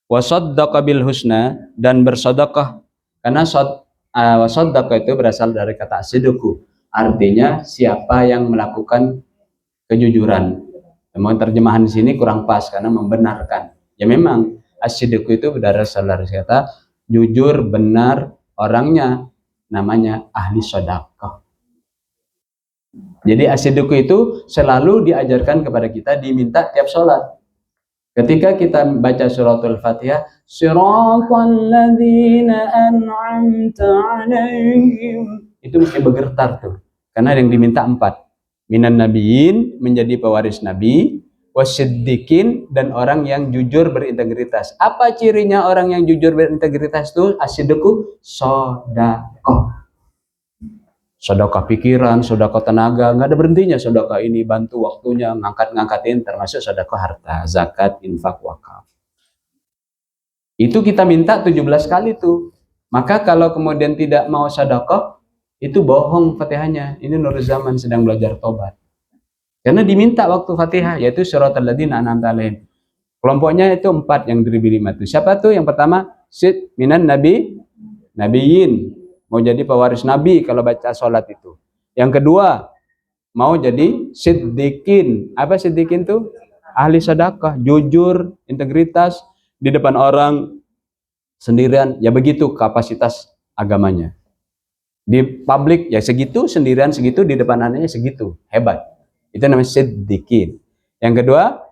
wa saddaqa bil husna, dan bersedekah. Karena sadaqah itu berasal dari kata sidqu, artinya siapa yang melakukan kejujuran. Namun terjemahan di sini kurang pas karena membenarkan. Ya memang as-sidqu itu berasal dari kata jujur, benar orangnya, namanya ahli sedekah. Jadi as-sidqu itu selalu diajarkan kepada kita, diminta tiap sholat. Ketika kita baca suratul Fatihah, siratal ladzina an'amta 'alaihim, itu mesti bergetar tuh. Karena yang diminta 4. Minan nabiyyin, menjadi pewaris nabi, wasiddiqin, dan orang yang jujur berintegritas. Apa cirinya orang yang jujur berintegritas itu? As-sidqu sedekah. Sedekah pikiran, sedekah tenaga, nggak ada berhentinya. Sedekah ini bantu waktunya, ngangkatin, termasuk sedekah harta, zakat, infak, wakaf. Itu kita minta 17 kali tuh. Maka kalau kemudian tidak mau sedekah, itu bohong Fatihahnya. Ini Nur Zaman sedang belajar tobat. Karena diminta waktu Fatihah, yaitu suratal ladzina an'amta 'alaihim. Kelompoknya itu 4 yang diberi nikmat itu. Siapa tuh? Yang pertama, sid minan nabiyyin. Mau jadi pewaris nabi kalau baca sholat itu. Yang kedua, mau jadi siddiqin. Apa siddiqin tuh? Ahli sedekah, jujur, integritas, di depan orang sendirian, ya begitu kapasitas agamanya. Di publik ya segitu, sendirian segitu, di depan anaknya segitu, hebat. Itu namanya siddiqin. Yang kedua,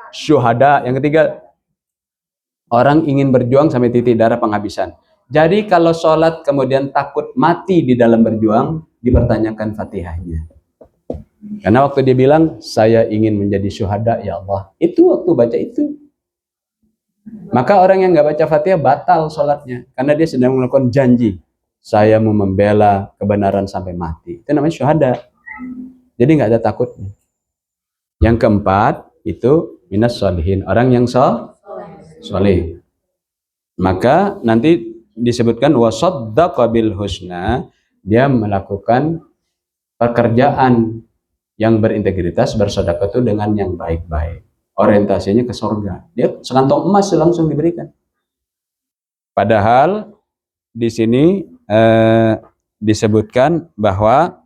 syuhada. Yang ketiga, orang ingin berjuang sampai titik darah penghabisan. Jadi kalau sholat kemudian takut mati di dalam berjuang, dipertanyakan Fatihahnya. Karena waktu dia bilang, saya ingin menjadi syuhada, ya Allah. Itu waktu baca itu. Maka orang yang nggak baca Fatihah batal sholatnya. Karena dia sedang melakukan janji. Saya mau membela kebenaran sampai mati. Itu namanya syuhada. Jadi nggak ada takutnya. Yang keempat, itu minas sholihin. Orang yang soleh. Maka nanti disebutkan wasaddaqa bil husna, dia melakukan pekerjaan yang berintegritas, bersedekah itu dengan yang baik-baik, orientasinya ke surga. Dia sekantong emas langsung diberikan. Padahal di sini disebutkan bahwa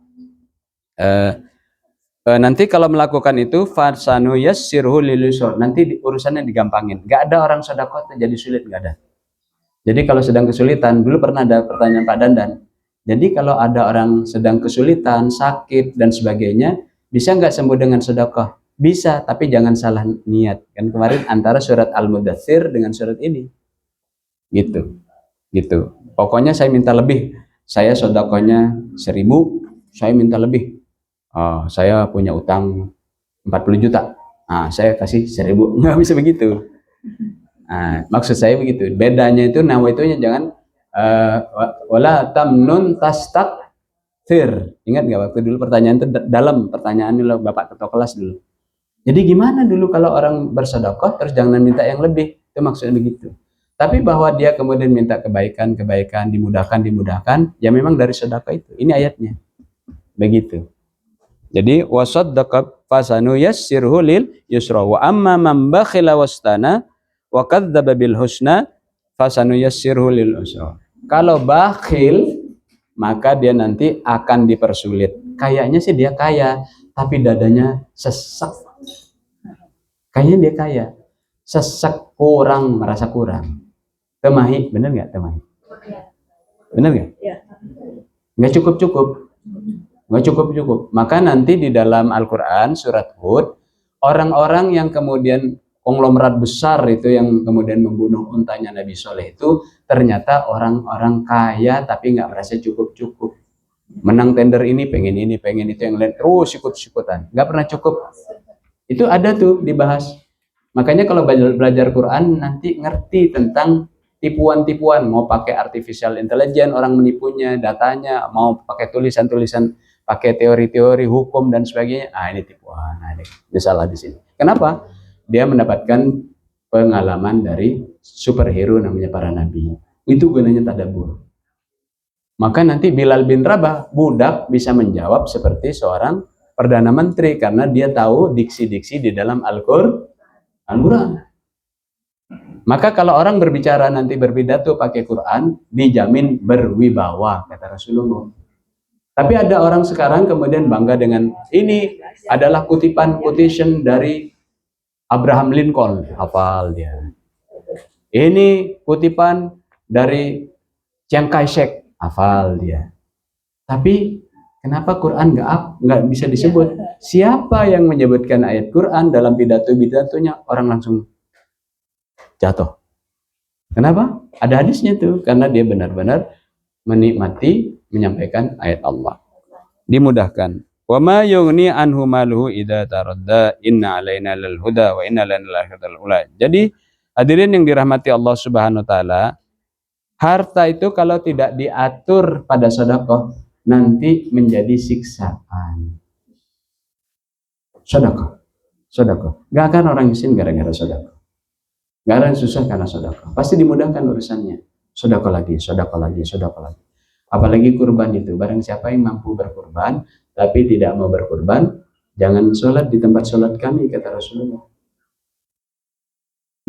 nanti kalau melakukan itu fasanu yassirhu lil yusra, nanti urusannya digampangin. Gak ada orang sedekah jadi sulit, gak ada. Jadi kalau sedang kesulitan, dulu pernah ada pertanyaan Pak Dandan. Jadi kalau ada orang sedang kesulitan, sakit dan sebagainya, bisa nggak sembuh dengan sedekah? Bisa, tapi jangan salah niat. Kan kemarin antara surat Al-Mudaththir dengan surat ini. Gitu. Gitu. Pokoknya saya minta lebih. Saya sodakonya 1.000, saya minta lebih. Saya punya utang 40 juta. Saya kasih 1.000. Nggak bisa begitu. Maksud saya begitu. Bedanya itu nawaitunya jangan wala tamnun tastakthir. Ingat nggak waktu dulu pertanyaan itu dalam pertanyaan ini loh Bapak ketua kelas dulu. Jadi gimana dulu kalau orang bersedekah terus jangan minta yang lebih? Itu maksudnya begitu. Tapi bahwa dia kemudian minta kebaikan, dimudahkan, ya memang dari sedekah itu. Ini ayatnya. Begitu. Jadi wasaddaqa fasanu yassirhu lil yusra wa amma man bakhila wastana wa kadzdzaba bil husna fasanu yassirhu lil usra. Kalau bakhil maka dia nanti akan dipersulit. Kayaknya sih dia kaya, tapi dadanya sesak. Kayaknya dia kaya, sesak, kurang, merasa kurang. Temahi, bener nggak temahi? Bener nggak? Nggak cukup-cukup. Nggak cukup-cukup. Maka nanti di dalam Al-Quran surat Hud, orang-orang yang kemudian konglomerat besar itu yang kemudian membunuh untanya Nabi Soleh itu ternyata orang-orang kaya tapi nggak merasa cukup-cukup. Menang tender ini, pengen itu, yang lain terus ikut-ikutan. Nggak pernah cukup. Itu ada tuh dibahas. Makanya kalau belajar Quran nanti ngerti tentang tipuan-tipuan. Mau pakai artificial intelligence, orang menipunya, datanya, mau pakai tulisan-tulisan, pakai teori-teori hukum dan sebagainya. Ini tipuan. Ini salah di sini. Kenapa? Dia mendapatkan pengalaman dari superhero namanya para nabi. Itu gunanya tadabbur. Maka nanti Bilal bin Rabah, budak, bisa menjawab seperti seorang Perdana Menteri karena dia tahu diksi-diksi di dalam Al-Quran. Maka kalau orang berbicara nanti berpidato pakai Quran, dijamin berwibawa, kata Rasulullah. Tapi ada orang sekarang kemudian bangga dengan ini adalah quotation dari Abraham Lincoln, hafal dia. Ini kutipan dari Chiang Kai-shek, hafal dia. Tapi kenapa Quran nggak bisa disebut? Siapa yang menyebutkan ayat Quran dalam pidato-pidatonya, orang langsung jatuh. Kenapa? Ada hadisnya tuh, karena dia benar-benar menikmati menyampaikan ayat Allah. Dimudahkan. Wa ma yughni anhu maluhu idza taradda inna alaina lal huda wa inna lana lal akhiratal ula. Jadi hadirin yang dirahmati Allah Subhanahu wa taala, harta itu kalau tidak diatur pada sedekah nanti menjadi siksaan. Sedekah. Gak akan orang miskin gara-gara sedekah. Gak akan susah karena sedekah. Pasti dimudahkan urusannya. Sedekah lagi. Apalagi kurban itu. Barang siapa yang mampu berkurban tapi tidak mau berkurban, jangan sholat di tempat sholat kami, kata Rasulullah.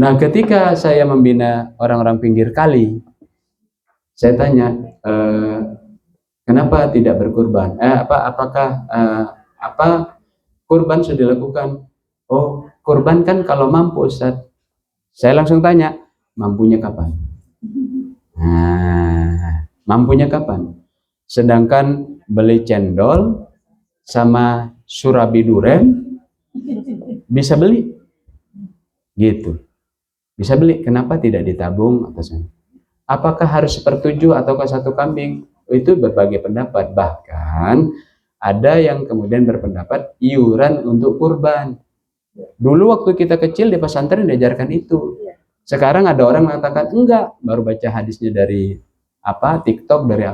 Nah, ketika saya membina orang-orang pinggir kali, saya tanya, kenapa tidak berkurban? Apakah kurban sudah dilakukan? Oh, kurban kan kalau mampu, Ustaz. Saya langsung tanya, mampunya kapan? Mampunya kapan? Sedangkan beli cendol sama surabi duren bisa beli, gitu. Bisa beli. Kenapa tidak ditabung atasnya? Apakah harus sepertujuh ataukah satu kambing? Itu berbagai pendapat. Bahkan ada yang kemudian berpendapat iuran untuk kurban. Dulu waktu kita kecil di pesantren diajarkan itu. Sekarang ada orang mengatakan enggak, baru baca hadisnya dari TikTok, dari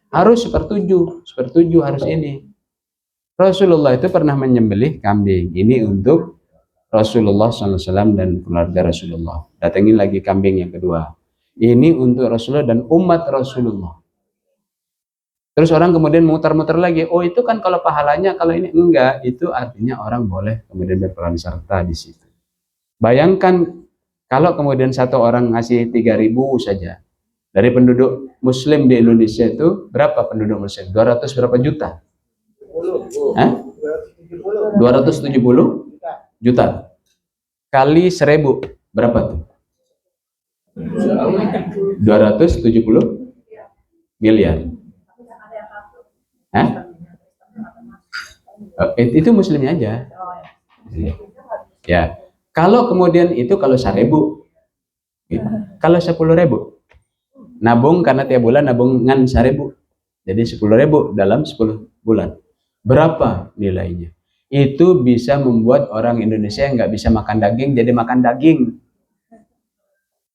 harus sepertujuh harus ini. Rasulullah itu pernah menyembelih kambing. Ini untuk Rasulullah SAW dan keluarga Rasulullah. Datangin lagi kambing yang kedua. Ini untuk Rasulullah dan umat Rasulullah. Terus orang kemudian muter-muter lagi. Oh, itu kan kalau pahalanya, kalau ini enggak. Itu artinya orang boleh kemudian berperan serta di situ. Bayangkan kalau kemudian satu orang ngasih 3.000 saja. Dari penduduk muslim di Indonesia itu, berapa penduduk muslim? 200 berapa juta? 270 juta. Kali 1.000, berapa tuh? 270 miliar. Itu muslimnya aja. Ya, kalau kemudian itu kalau 1.000, gitu. Kalau 10.000, nabung karena tiap bulan nabungan 1.000, jadi 10.000 dalam 10 bulan. Berapa nilainya? Itu bisa membuat orang Indonesia yang nggak bisa makan daging jadi makan daging.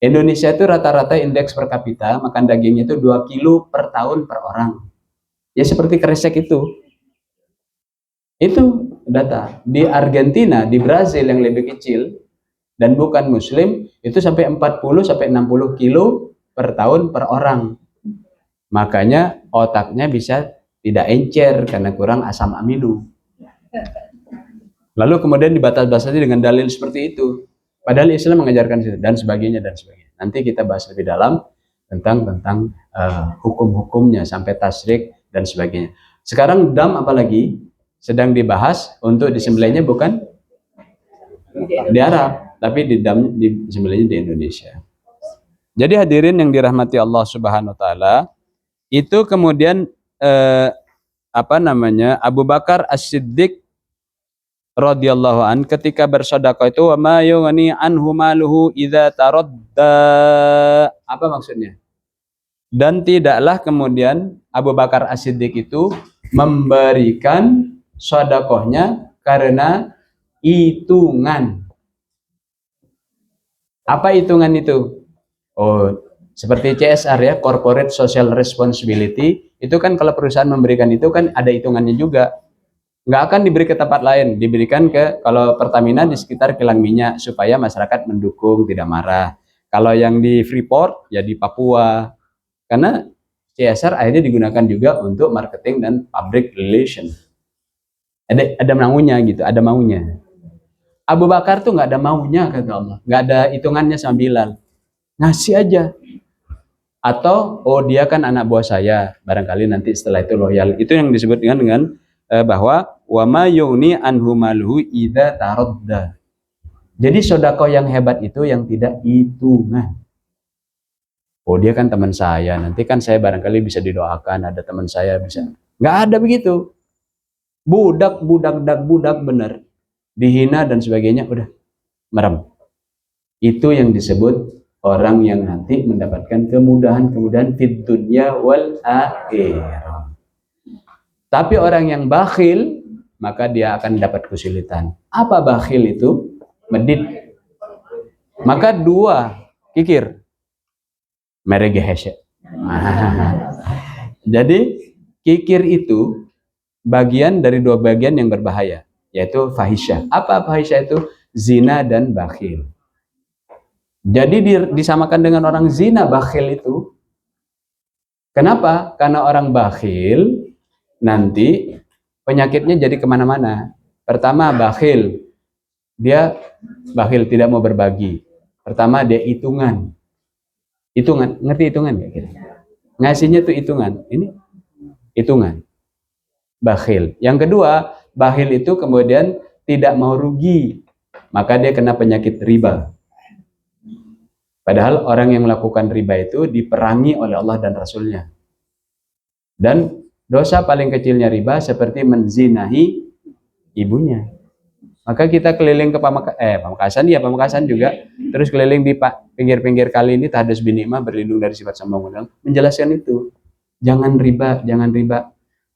Indonesia itu rata-rata indeks per kapita makan dagingnya itu 2 kilo per tahun per orang. Ya seperti kresek itu. Itu data. Di Argentina, di Brazil yang lebih kecil dan bukan muslim itu sampai 40 sampai 60 kilo per tahun per orang. Makanya otaknya bisa tidak encer karena kurang asam amino. Lalu kemudian dibatas-batasi dengan dalil seperti itu. Padahal Islam mengajarkan itu dan sebagainya dan sebagainya. Nanti kita bahas lebih dalam tentang hukum-hukumnya sampai tasyrik dan sebagainya. Sekarang dam apalagi sedang dibahas untuk disembelihnya bukan di Arab, tapi disembelihnya di Indonesia. Jadi hadirin yang dirahmati Allah Subhanahu wa taala, itu kemudian Abu Bakar As-Siddiq radhiyallahu an ketika bersedekah itu wa ma yughni anhu maluhu idza taradda. Apa maksudnya? Dan tidaklah kemudian Abu Bakar As-Siddiq itu memberikan sedekahnya karena hitungan. Apa hitungan itu? Oh, seperti CSR ya, Corporate Social Responsibility, itu kan kalau perusahaan memberikan itu kan ada hitungannya juga. Nggak akan diberi ke tempat lain, diberikan ke, kalau Pertamina di sekitar kilang minyak supaya masyarakat mendukung, tidak marah. Kalau yang di Freeport ya di Papua, karena CSR akhirnya digunakan juga untuk marketing dan public relation. Ada maunya gitu, ada maunya. Abu Bakar tuh nggak ada maunya kata Allah, nggak ada hitungannya sama Bilal, ngasih aja. Atau oh dia kan anak buah saya, barangkali nanti setelah itu loyal. Itu yang disebut dengan bahwa wa ma yughni anhu maluhu idza taradda. Jadi sedekah yang hebat itu yang tidak hitungan. Oh dia kan teman saya, nanti kan saya barangkali bisa didoakan, ada teman saya bisa. Nggak ada begitu. Budak bener, dihina dan sebagainya, udah merem. Itu yang disebut orang yang nanti mendapatkan kemudahan fid dunya wal akhirah. Tapi orang yang bakhil, maka dia akan dapat kesulitan. Apa bakhil itu? Medit. Maka 2 kikir. Meregehesya. Jadi kikir itu bagian dari 2 bagian yang berbahaya, yaitu fahisyah. Apa fahisyah itu? Zina dan bakhil. Jadi disamakan dengan orang zina, bakhil itu. Kenapa? Karena orang bakhil nanti penyakitnya jadi kemana-mana. Pertama bakhil, dia bakhil tidak mau berbagi. Pertama dia hitungan, ngerti hitungan nggak kira? Ngasihnya tuh hitungan, ini hitungan. Bakhil. Yang kedua, bakhil itu kemudian tidak mau rugi, maka dia kena penyakit riba. Padahal orang yang melakukan riba itu diperangi oleh Allah dan Rasulnya. Dan dosa paling kecilnya riba seperti menzinahi ibunya. Maka kita keliling ke Pamekasan juga, terus keliling di pinggir-pinggir kali ini tahadus binikmah berlindung dari sifat sombong menang, menjelaskan itu. Jangan riba.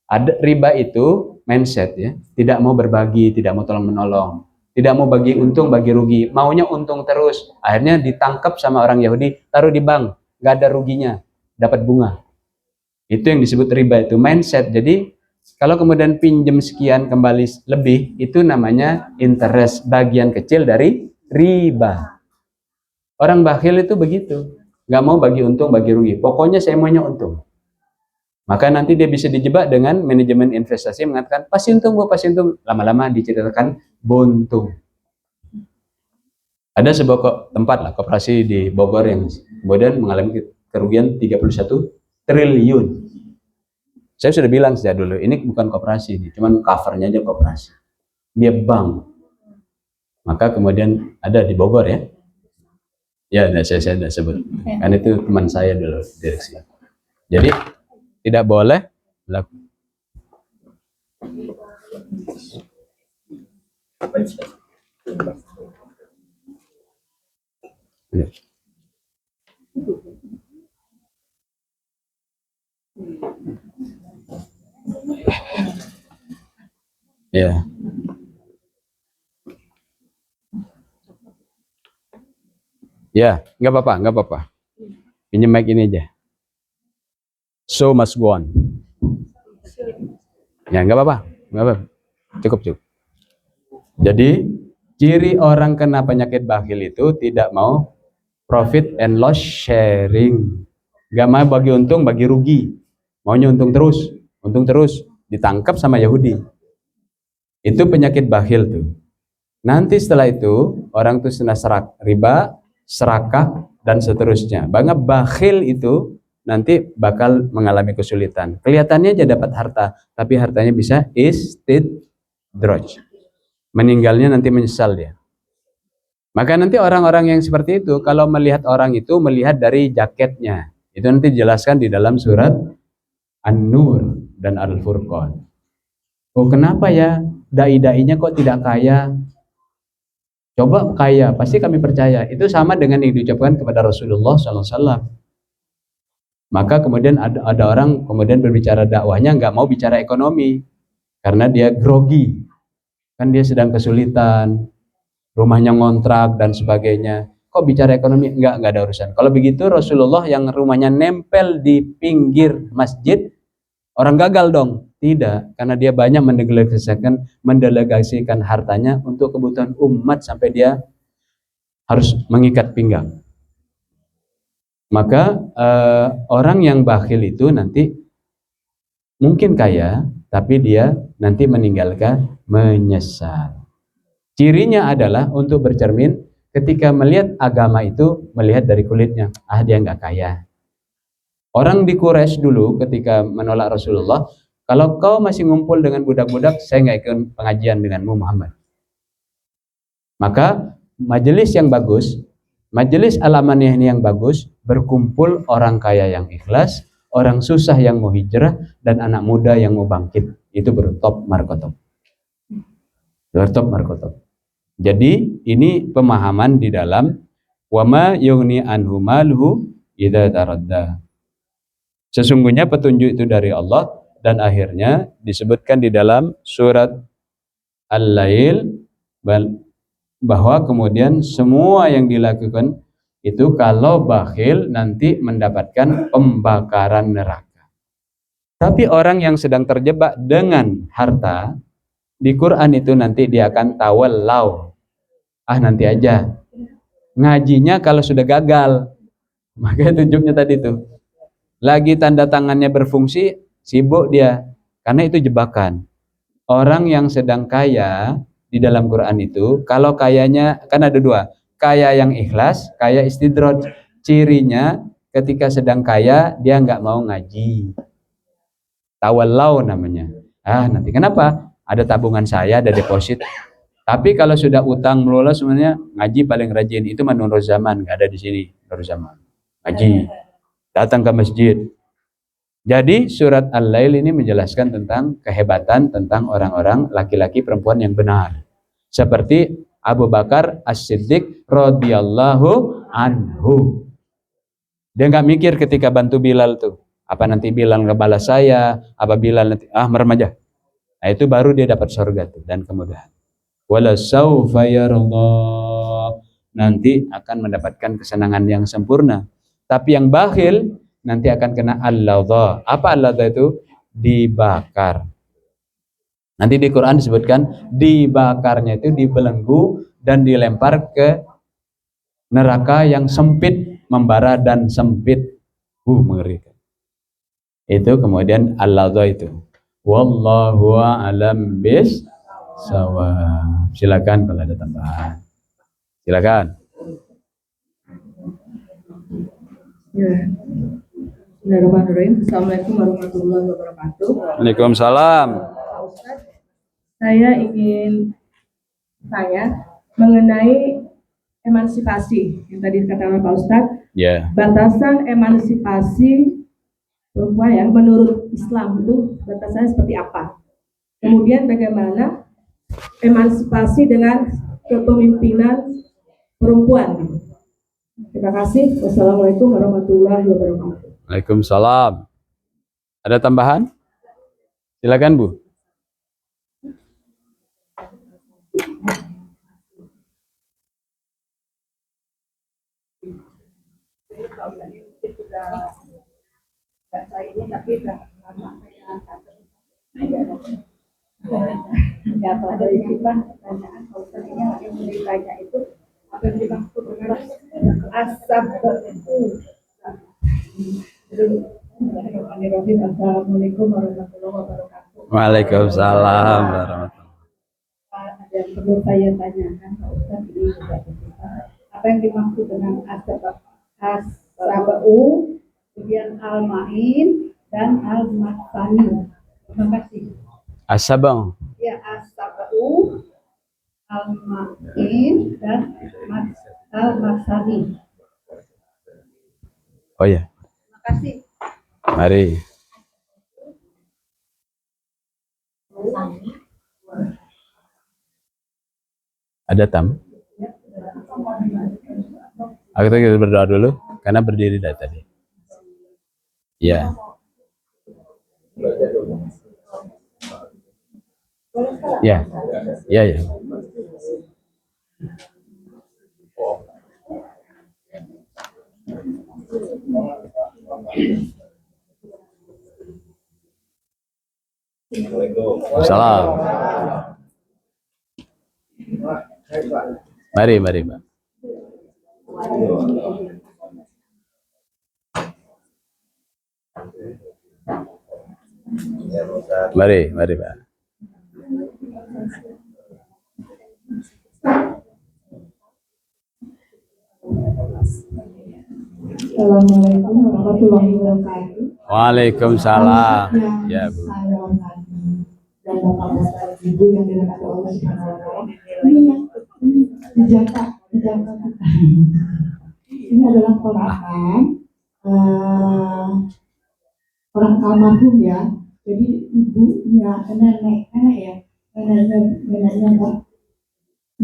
Ada riba itu mindset ya, tidak mau berbagi, tidak mau tolong menolong, tidak mau bagi untung bagi rugi, maunya untung terus. Akhirnya ditangkap sama orang Yahudi, taruh di bank, nggak ada ruginya, dapat bunga. Itu yang disebut riba, itu mindset. Jadi kalau kemudian pinjam sekian kembali lebih, itu namanya interest, bagian kecil dari riba. Orang bakhil itu begitu, nggak mau bagi untung bagi rugi, pokoknya saya maunya untung. Maka nanti dia bisa dijebak dengan manajemen investasi mengatakan pasti untung, lama-lama diceritakan buntung. Ada sebuah tempat lah, koperasi di Bogor yang kemudian mengalami kerugian 31 triliun. Saya sudah bilang sejak dulu, ini bukan koperasi, cuman covernya aja koperasi. Dia bank. Maka kemudian ada di Bogor ya. Ya, saya tidak sebut. Kan itu teman saya dulu direksi. Jadi tidak boleh Ya. Ya. Ya, nggak apa-apa, nggak apa-apa. Pinjam mic ini aja. So must go on. Ya, nggak apa-apa, nggak apa-apa. Cukup, cukup. Jadi, ciri orang kena penyakit bakhil itu tidak mau profit and loss sharing. Nggak mau bagi untung, bagi rugi. Maunya untung terus, ditangkap sama Yahudi. Itu penyakit bakhil tuh. Nanti setelah itu, orang tuh serak riba, serakah, dan seterusnya. Banget bakhil itu nanti bakal mengalami kesulitan. Kelihatannya aja dapat harta, tapi hartanya bisa istidraj. Meninggalnya nanti menyesal dia. Maka nanti orang-orang yang seperti itu, kalau melihat orang itu, melihat dari jaketnya. Itu nanti dijelaskan di dalam surat An-Nur dan Al-Furqan. Oh, kenapa ya dai-dainya kok tidak kaya? Coba kaya, pasti kami percaya. Itu sama dengan yang diucapkan kepada Rasulullah SAW. Maka kemudian ada orang kemudian berbicara dakwahnya nggak mau bicara ekonomi karena dia grogi, kan dia sedang kesulitan, rumahnya ngontrak dan sebagainya. Kok bicara ekonomi? Nggak ada urusan. Kalau begitu Rasulullah yang rumahnya nempel di pinggir masjid, orang gagal dong? Tidak, karena dia banyak mendelegasikan hartanya untuk kebutuhan umat sampai dia harus mengikat pinggang. Maka orang yang bakhil itu nanti mungkin kaya, tapi dia nanti meninggalkan menyesal. Cirinya adalah untuk bercermin ketika melihat agama itu, melihat dari kulitnya. Dia nggak kaya. Orang di Quraisy dulu ketika menolak Rasulullah, kalau kau masih ngumpul dengan budak-budak, saya nggak ikut pengajian denganmu Muhammad. Maka majelis yang bagus, majelis Al-Amaniyah ini yang bagus, berkumpul orang kaya yang ikhlas, orang susah yang mau hijrah, dan anak muda yang mau bangkit. Itu bertop markotop. Bertop markotop. Jadi ini pemahaman di dalam wama yughni anhu maluhu idza taradda. Sesungguhnya petunjuk itu dari Allah dan akhirnya disebutkan di dalam surat Al-Lail bahwa kemudian semua yang dilakukan itu kalau bakhil nanti mendapatkan pembakaran neraka. Tapi orang yang sedang terjebak dengan harta di Quran itu nanti dia akan tawallau. Nanti aja. Ngajinya kalau sudah gagal. Maka tunjuknya tadi tuh. Lagi tanda tangannya berfungsi, sibuk dia. Karena itu jebakan. Orang yang sedang kaya di dalam Quran itu, kalau kayanya, kan ada dua. Kaya yang ikhlas, kaya istidraj. Cirinya ketika sedang kaya, dia nggak mau ngaji. Tawallau namanya. Nanti kenapa? Ada tabungan saya, ada deposit. Tapi kalau sudah utang melulu sebenarnya ngaji paling rajin. Itu menurut zaman, nggak ada di sini. Menurut zaman. Ngaji. Datang ke masjid. Jadi surat Al-Lail ini menjelaskan tentang kehebatan tentang orang-orang laki-laki perempuan yang benar. Seperti Abu Bakar As-Siddiq radhiyallahu anhu. Dia nggak mikir ketika bantu Bilal tuh. Apa nanti Bilal ngebalas saya? Apa Bilal nanti merem aja. Nah itu baru dia dapat surga tuh dan kemudahan. Wala saufa yarda. Nanti akan mendapatkan kesenangan yang sempurna. Tapi yang bakhil nanti akan kena al-ladha. Apa al-ladha itu? Dibakar. Nanti di Quran disebutkan dibakarnya itu dibelenggu dan dilempar ke neraka yang sempit, membara dan sempit. Mengerikan. Itu kemudian al-ladha itu. Wallahu a'lam bis-shawab. Silakan kalau ada tambahan. Silakan. Ya. Bismillahirrahmanirrahim. Assalamualaikum warahmatullahi wabarakatuh. Waalaikumsalam. Pak Ustadz, saya ingin tanya mengenai emansipasi yang tadi dikatakan Pak Ustadz. Ya. Batasan emansipasi perempuan yang menurut Islam itu batasannya seperti apa? Kemudian bagaimana emansipasi dengan kepemimpinan perempuan gitu. Terima kasih. Wassalamualaikum warahmatullahi wabarakatuh. Waalaikumsalam. Ada tambahan? Silakan Bu. Ya, pada ikutan pertanyaan kalau tadinya yang ditanya itu apa yang dimaksud dengan asap itu. Bismillahirrahmanirrahim. Assalamualaikum warahmatullahi wabarakatuh. Waalaikumsalam warahmatullahi. Ada yang perlu saya tanyakan Pak Ustaz ini juga apa yang dimaksud dengan asabau, kemudian al-ma'in dan al-matsani. Terima kasih. Asabang. Ya, asabau, al-ma'in dan al-matsani. Oh ya, Terima kasih. mari. Ada tamu? Kita berdoa dulu karena berdiri dari tadi. Ya. Ya. Ya, ya. Salam. Mari, mari, Pak. Mari, mari, Pak. Assalamualaikum warahmatullahi wabarakatuh. Waalaikumsalam. Ya, Bu. Saya hormati dan Bapak-bapak Ibu yang dirahmati Allah Subhanahu wa taala. Ini yang dijaga kita. Ini adalah ponakan orang almarhum ya. Jadi ibunya nenek ya. Neneknya Mbak.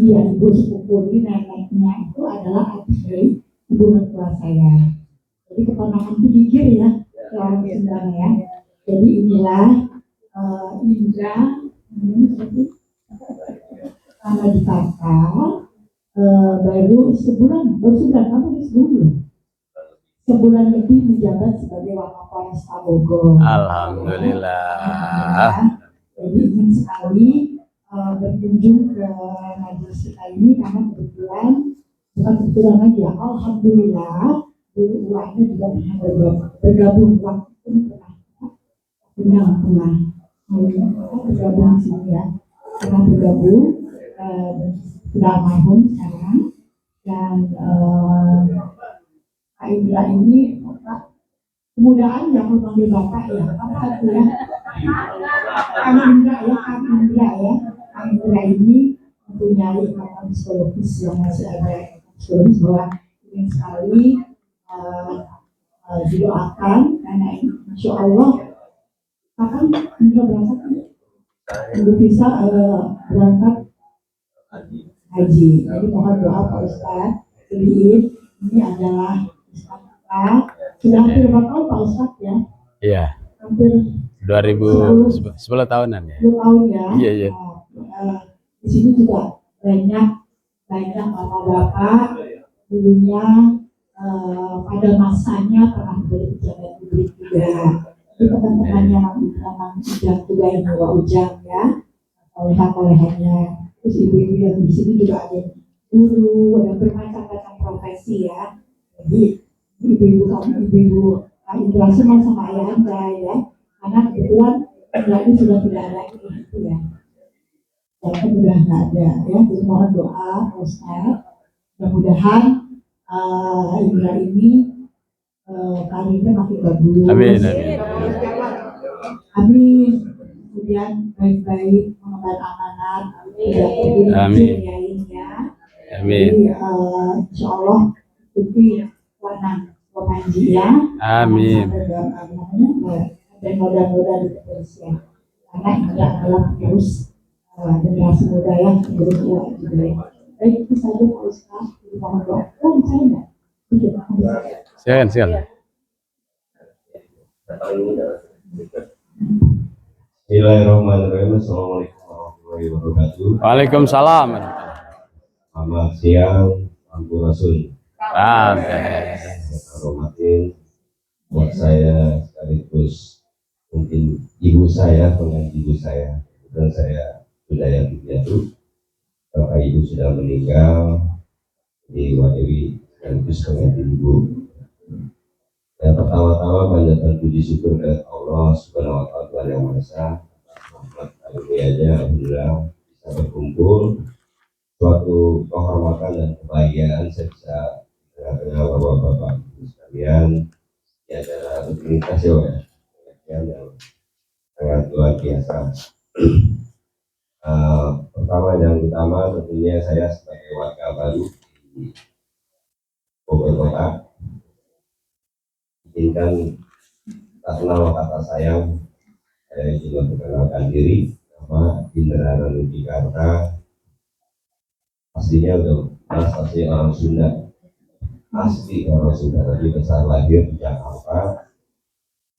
Iya, ibu sepupu. Jadi neneknya itu adalah adik dari ibu mertua saya. Jadi keponakan itu gigir ya, orang Sunda ya. Jadi inilah Indra, sama di kakak, baru sebulan kamu di sebelum sebulan lebih menjabat sebagai Wakapolres Bogor. Alhamdulillah. Jadi ingin sekali berkunjung ke majelis kita ini karena bukan kebetulan lagi ya, alhamdulillah uangnya juga pernah bergabung waktu itu pernah bergabung di sini ya, pernah bergabung sudah almarhum sekarang dan Kak Indra ini kemudahan ya kalau panggil bapak ya, apa itu ya, Kak Indra ini mempunyai ikatan psikologis yang masih ada psikologis bahwa ingin sekali didoakan karena ini Masya Allah kapan Indra berangkat untuk bisa berangkat haji. Jadi mohon doa Pak Ustadz. Jadi ini adalah Ustadz sudah hampir berapa tahun Pak Ustadz ya? Iya. Hampir 10 tahunan ya. 10 tahun ya. Iya, iya. Di sini juga banyak bapak-bapak dulunya pada masanya pernah menjadi pejabat publik juga. Jadi teman-teman yang memang ujang juga ini ujang ya, koleha-kolehanya. Terus ibu-ibu yang di sini juga ada guru, ada bermacam-macam profesi ya. Jadi ibu-ibu Indra semua sama ayah Anda ya, karena kebetulan Indra ini sudah tidak ada itu ya. Dan sudah nggak ada ya. Jadi mohon doa Ustaz, mudah-mudahan Indra ini karirnya makin bagus. Amin, amin. Amin. Kemudian baik-baik mengemban amanat, tidak Amin. lainnya. Amin. Jadi insya Allah itu warna pengaji ya. Amin. Dan moda-moda di kepolisian. Karena ini adalah penerus generasi muda yang terus tua juga. Baik, itu saja Pak Ustaz. Mohon doa. Oh, saya enggak. Silakan, silakan. Bismillahirrahmanirrahim. Assalamualaikum warahmatullahi wabarakatuh. Waalaikumsalam. Selamat siang, Ampurasun. Amin. Hormatin buat saya sekaligus mungkin ibu saya, pengganti ibu saya, dan saya sudah yang piatu. Bapak ibu sudah meninggal, di Wadewi sekaligus pengganti ibu. Yang pertama-tama panjatkan puji syukur kepada Allah Subhanahu wa Ta'ala Tuhan Yang Maha Esa. Alhamdulillah bisa berkumpul, suatu kehormatan dan kebahagiaan saya bisa dengan bapak-bapak ibu sekalian di acara rutinitas yang sangat luar biasa. Pertama dan utama tentunya saya sebagai warga baru di Bogor Kota, izinkan tak kenal kata sayang, saya juga memperkenalkan diri. Nama Indra Ranuti Karta, pastinya udah asli orang Sunda, asli orang Sunda, tapi besar lahir di Jakarta.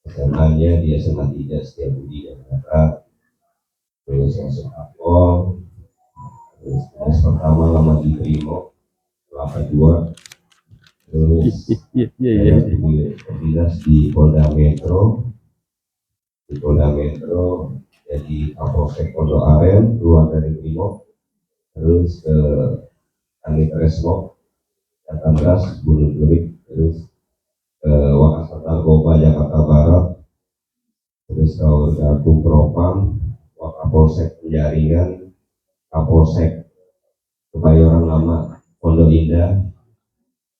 SMA-nya dia SMA 3 Setiabudi Jakarta, terus masuk Akpol, terus pertama lama di Primo Kelapa 2, terus dinas di Polda Metro, jadi Kapolsek Pondok Aren, keluar dari Primo, terus ke Kanit Resmo, Jatandras, Gunung Durik, terus ke Wakasat Narkoba Jakarta Barat, terus ke Gakum Propam, Wakapolsek Penjaringan, Kapolsek Kebayoran Lama Pondok Indah,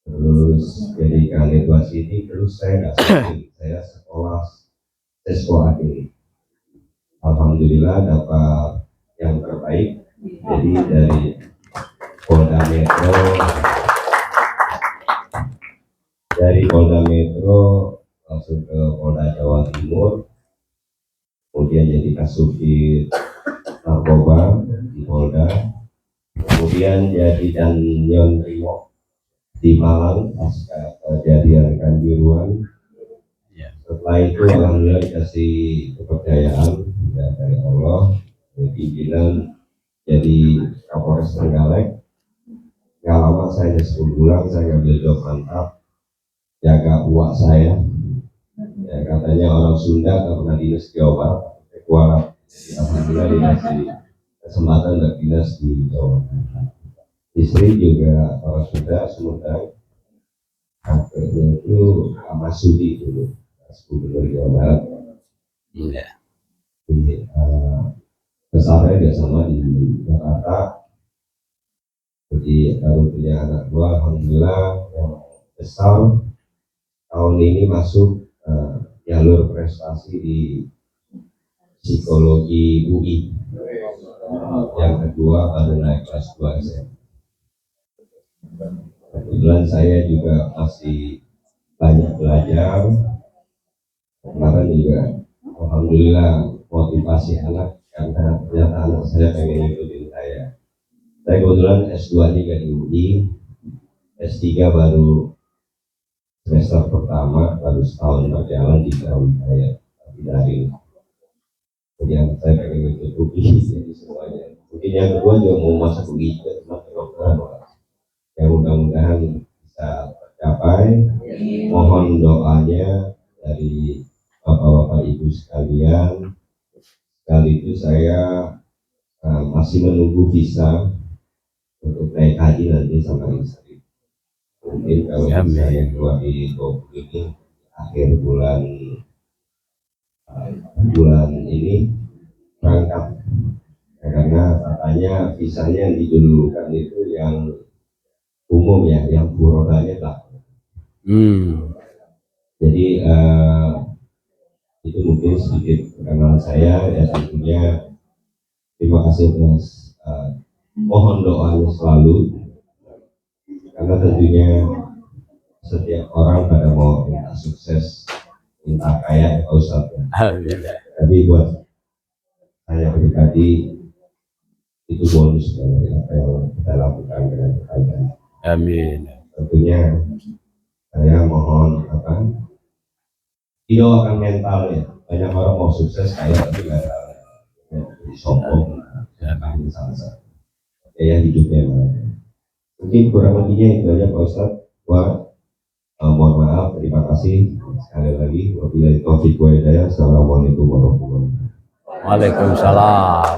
terus jadi Kanit Wasiti, terus saya nggak sakit, saya sekolah ini. Alhamdulillah dapat yang terbaik, jadi dari Polda Metro langsung ke Polda Jawa Timur, kemudian jadi Kasubdit Narkoba di Polda, kemudian jadi Danyon Primo di Malang pasca kejadian Kanjuruhan. Setelah itu alhamdulillah dikasih kepercayaan ya, dari Allah, dari pimpinan jadi Kapolres Trenggalek. Gak lama saya 10 bulan saya ngambil job mantap, jaga uak saya. Ya, katanya orang Sunda gak pernah dinas di Jawa Barat, kualat. Jadi alhamdulillah dikasih kesempatan berdinas di Jawa Barat. Istri juga orang Sunda, Sumedang. Kakeknya itu Amasudi dulu, Gubernur Jawa Barat. Iya. Jadi besarnya dia sama di Jakarta. Jadi baru punya anak dua, alhamdulillah yang besar tahun ini masuk jalur prestasi di psikologi UI. Yang kedua baru naik kelas 2 SMA. Kebetulan saya juga masih banyak belajar. Kemarin juga alhamdulillah motivasi anak, karena ternyata anak saya pengen ikutin saya. Saya kebetulan S2 juga di UI, S3 baru semester pertama, baru setahun berjalan di Brawijaya, tapi dari kemudian saya pengen ikut UI, jadi semuanya. Mungkin yang kedua juga mau masuk UI juga, cuma kedokteran, yang mudah-mudahan bisa tercapai. Mohon doanya dari bapak-bapak ibu sekalian. Sekaligus saya masih menunggu visa untuk naik haji nanti sama istri. Mungkin kalau saya keluar di 20 ini akhir bulan ini berangkat, karena katanya visanya yang didulukan itu yang umum ya, yang burodanya lah. Jadi itu mungkin sedikit perkenalan saya, ya tentunya terima kasih atas mohon doanya selalu, karena tentunya setiap orang pada mau minta sukses, minta kaya ya Pak Ustadz. Tapi buat saya pribadi itu bonus dari apa yang kita lakukan dengan kebaikan. Amin. Tentunya saya mohon akan mentalnya. Banyak orang mau sukses kaya tapi nggak tahu jadi sombong, ini salah satu gaya hidupnya mereka. Mungkin kurang lebihnya itu aja Pak Ustadz. Mohon maaf, terima kasih sekali lagi. Wabillahi taufiq wa hidayah. Assalamualaikum warahmatullahi wabarakatuh. Waalaikumsalam.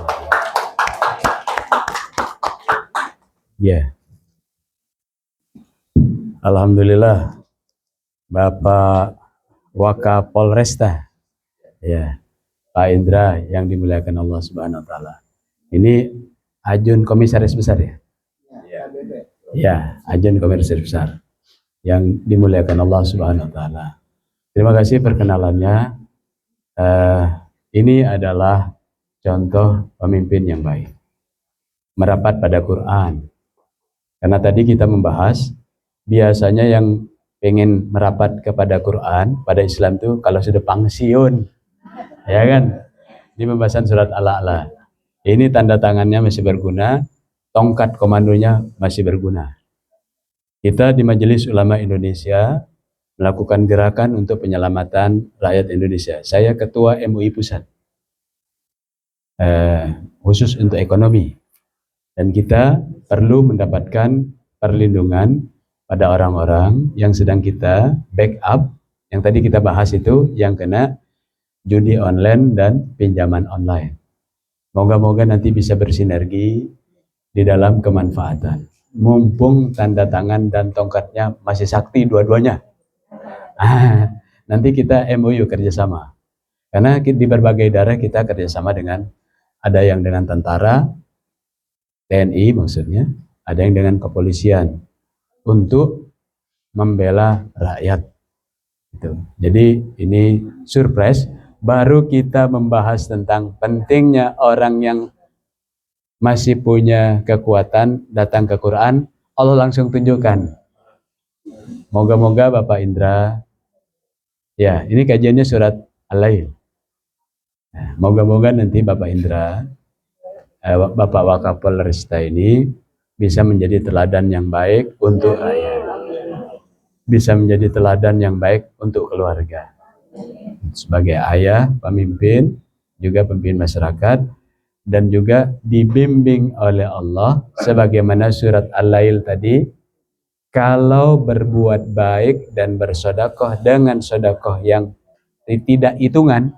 Ya. Alhamdulillah Bapak Wakapolresta, ya, Pak Indra yang dimuliakan Allah Subhanahu wa taala. Ini Ajun Komisaris Besar ya? Ya, Ajun Komisaris Besar yang dimuliakan Allah Subhanahu wa taala. Terima kasih perkenalannya. Ini adalah contoh pemimpin yang baik. Merapat pada Quran. Karena tadi kita membahas biasanya yang pengen merapat kepada Quran, pada Islam itu kalau sudah pensiun, ya kan? Di pembahasan surat Al-A'la. Ini tanda tangannya masih berguna, tongkat komandonya masih berguna. Kita di Majelis Ulama Indonesia melakukan gerakan untuk penyelamatan rakyat Indonesia. Saya ketua MUI Pusat, khusus untuk ekonomi. Dan kita perlu mendapatkan perlindungan pada orang-orang yang sedang kita backup, yang tadi kita bahas itu, yang kena judi online dan pinjaman online. Moga-moga nanti bisa bersinergi di dalam kemanfaatan. Mumpung tanda tangan dan tongkatnya masih sakti dua-duanya. Nanti kita MOU kerjasama. Karena di berbagai daerah kita kerjasama dengan, ada yang dengan tentara, TNI maksudnya, ada yang dengan kepolisian, untuk membela rakyat. Jadi ini surprise, baru kita membahas tentang pentingnya orang yang masih punya kekuatan datang ke Quran, Allah langsung tunjukkan. Moga-moga Bapak Indra, ya ini kajiannya surat Al-Lail. Moga-moga nanti Bapak Indra, Bapak Wakapolresta ini bisa menjadi teladan yang baik untuk rakyat, bisa menjadi teladan yang baik untuk keluarga, sebagai ayah, pemimpin, juga pemimpin masyarakat, dan juga dibimbing oleh Allah, sebagaimana surat Al-Lail tadi, kalau berbuat baik dan bersedekah dengan sedekah yang tidak hitungan,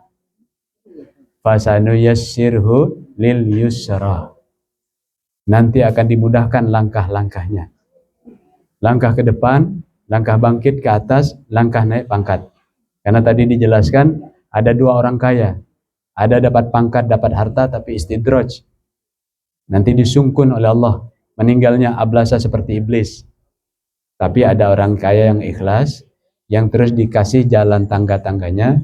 fasanuyassirhu lil yusra, nanti akan dimudahkan langkah-langkahnya. Langkah ke depan, langkah bangkit ke atas, langkah naik pangkat. Karena tadi dijelaskan ada dua orang kaya. Ada dapat pangkat, dapat harta, tapi istidraj. Nanti disungkun oleh Allah. Meninggalnya ablasa seperti iblis. Tapi ada orang kaya yang ikhlas, yang terus dikasih jalan tangga-tangganya,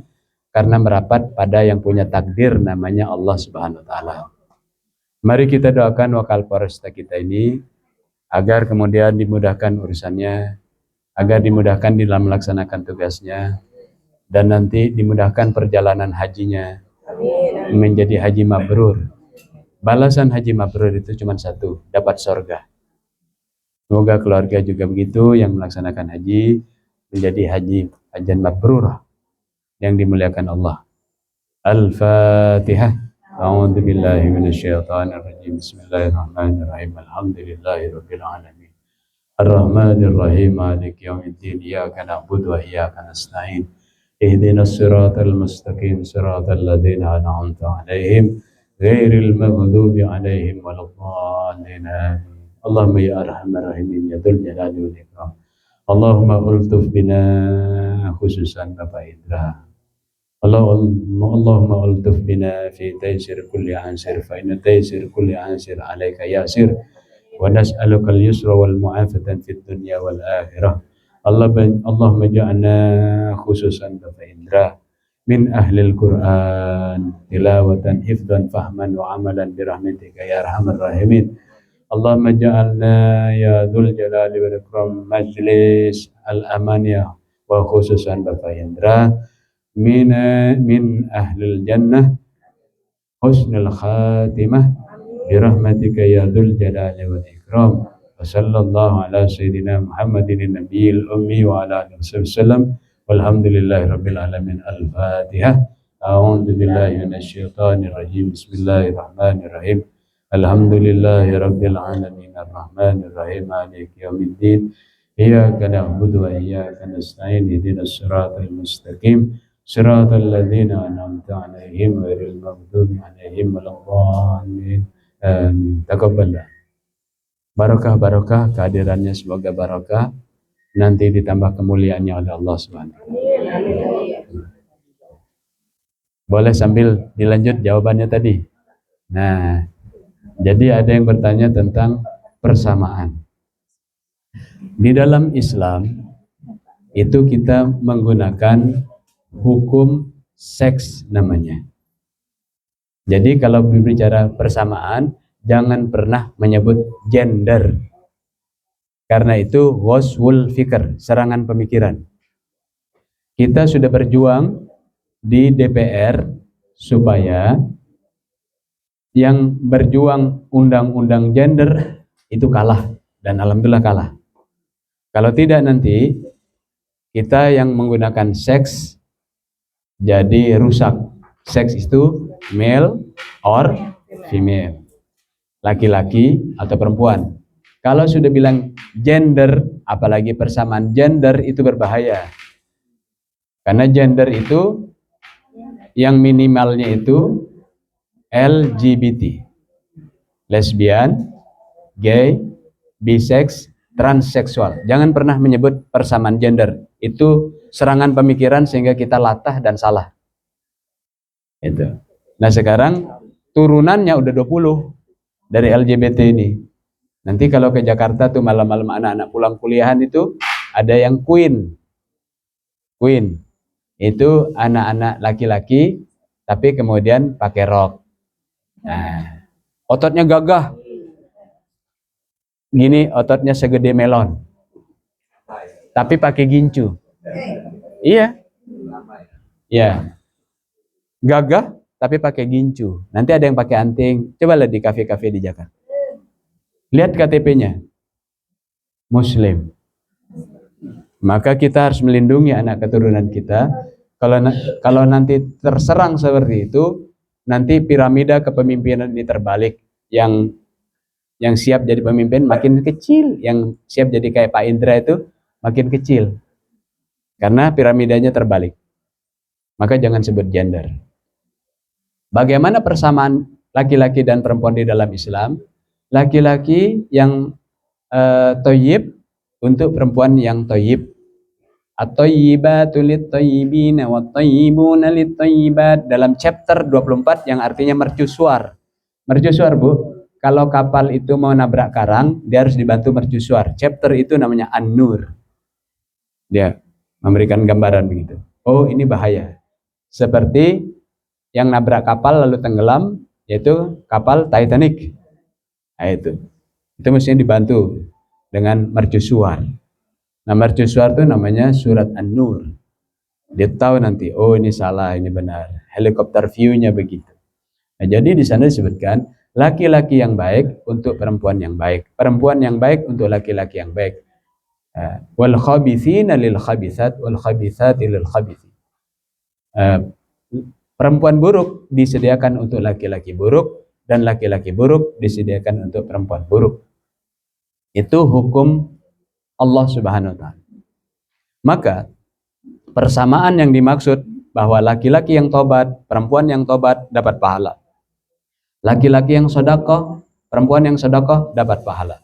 karena merapat pada yang punya takdir namanya Allah Subhanahu wa taala. Mari kita doakan Wakapolresta kita ini agar kemudian dimudahkan urusannya, agar dimudahkan dalam melaksanakan tugasnya, dan nanti dimudahkan perjalanan hajinya. Amin. Menjadi haji mabrur. Balasan haji mabrur itu cuma satu, dapat surga. Semoga keluarga juga begitu yang melaksanakan haji, menjadi hajian mabrur yang dimuliakan Allah. Al-Fatihah. A'udzu billahi minasyaitonir rajim. Bismillahirrahmanirrahim. Alhamdulillahirabbil alamin. Arrahmanir rahim. Maliki yaumiddin. Iyyaka na'budu wa iyyaka nasta'in. Ihdinas siratal mustaqim. Siratal ladzina an'amta 'alaihim ghairil maghdubi 'alaihim waladdallin. Allahumma ya arhamar rahimin ya dzul jalali wal ikram. Allahumma ultuf bina khususan Bapak Indra. Allahumma ultuf bina fi taysir kulli ansir fa inna taysir kulli ansir alayka yasir wa nas'aluka al-yusra wal mu'afatan fid dunya wal akhirah. Allahumma ja'alna khususan Bapak Indra min ahlil Quran tilawatan hifdhan fahman wa amalan birahmatika ya arhamar rahimin. Allahumma ja'alna ya dzul jalali wal ikram majlis al-amaniyah wa khususan Bapak Indra min ahlil jannah husnul khatimah برحمتك يا ذو الجلال والإكرام وصلى الله على سيدنا محمد النبي الأمي وعلى آله وصحبه وسلم والحمد لله رب العالمين. الفاتحة. أعوذ بالله من الشيطان الرجيم. بسم الله الرحمن الرحيم. الحمد لله رب العالمين الرحمن الرحيم مالك يوم الدين إياك نعبد وإياك نستعين اهدنا الصراط المستقيم صراط الذين أنعمت عليهم غير المغضوب عليهم ولا الضالين آمين. Taqabbalah. Barokah kehadirannya, semoga barokah, nanti ditambah kemuliaannya oleh Allah Subhanahu wa taala. Boleh sambil dilanjut jawabannya tadi. Nah, jadi ada yang bertanya tentang persamaan. Di dalam Islam itu kita menggunakan hukum seks namanya. Jadi kalau berbicara persamaan, jangan pernah menyebut gender. Karena itu waswul fikr, serangan pemikiran. Kita sudah berjuang di DPR supaya yang berjuang undang-undang gender itu kalah, dan alhamdulillah kalah. Kalau tidak nanti kita yang menggunakan seks jadi rusak. Seks itu male or female, laki-laki atau perempuan. Kalau sudah bilang gender, apalagi persamaan gender, itu berbahaya. Karena gender itu yang minimalnya itu LGBT, lesbian, gay, bisex, transseksual. Jangan pernah menyebut persamaan gender. Itu serangan pemikiran sehingga kita latah dan salah. Itu. Nah sekarang turunannya udah 20 dari LGBT ini. Nanti kalau ke Jakarta tuh malam-malam anak-anak pulang kuliahan itu ada yang queen. Queen itu anak-anak laki-laki tapi kemudian pakai rok. Nah, ototnya gagah. Gini, ototnya segede melon. Tapi pakai gincu. Iya. Ya. Gagah tapi pakai gincu. Nanti ada yang pakai anting. Cobalah di kafe-kafe di Jakarta. Lihat KTP-nya. Muslim. Maka kita harus melindungi anak keturunan kita. Kalau nanti terserang seperti itu, nanti piramida kepemimpinan ini terbalik. Yang siap jadi pemimpin makin kecil, yang siap jadi kayak Pak Indra itu makin kecil. Karena piramidanya terbalik. Maka jangan sebut gender. Bagaimana persamaan laki-laki dan perempuan di dalam Islam? Laki-laki yang thayyib untuk perempuan yang thayyib. At-thayyibatu lit-thayyibina wat-thayyibuna lit-thayyibat, dalam chapter 24 yang artinya mercusuar. Mercusuar, Bu. Kalau kapal itu mau nabrak karang, dia harus dibantu mercusuar. Chapter itu namanya An-Nur. Dia memberikan gambaran begitu. Oh, ini bahaya. Seperti yang nabrak kapal lalu tenggelam, yaitu kapal Titanic. Nah, itu mestinya dibantu dengan mercusuar. Nah, mercusuar itu namanya surat An-Nur. Dia tahu nanti, oh ini salah, ini benar. Helikopter view-nya begitu. Nah, jadi di sana disebutkan laki-laki yang baik untuk perempuan yang baik, perempuan yang baik untuk laki-laki yang baik. Wal khabithina lil khabithat wal khabithati lil khabithi. Perempuan buruk disediakan untuk laki-laki buruk dan laki-laki buruk disediakan untuk perempuan buruk. Itu hukum Allah Subhanahu wa taala. Maka persamaan yang dimaksud bahwa laki-laki yang tobat, perempuan yang tobat dapat pahala. Laki-laki yang sedekah, perempuan yang sedekah dapat pahala.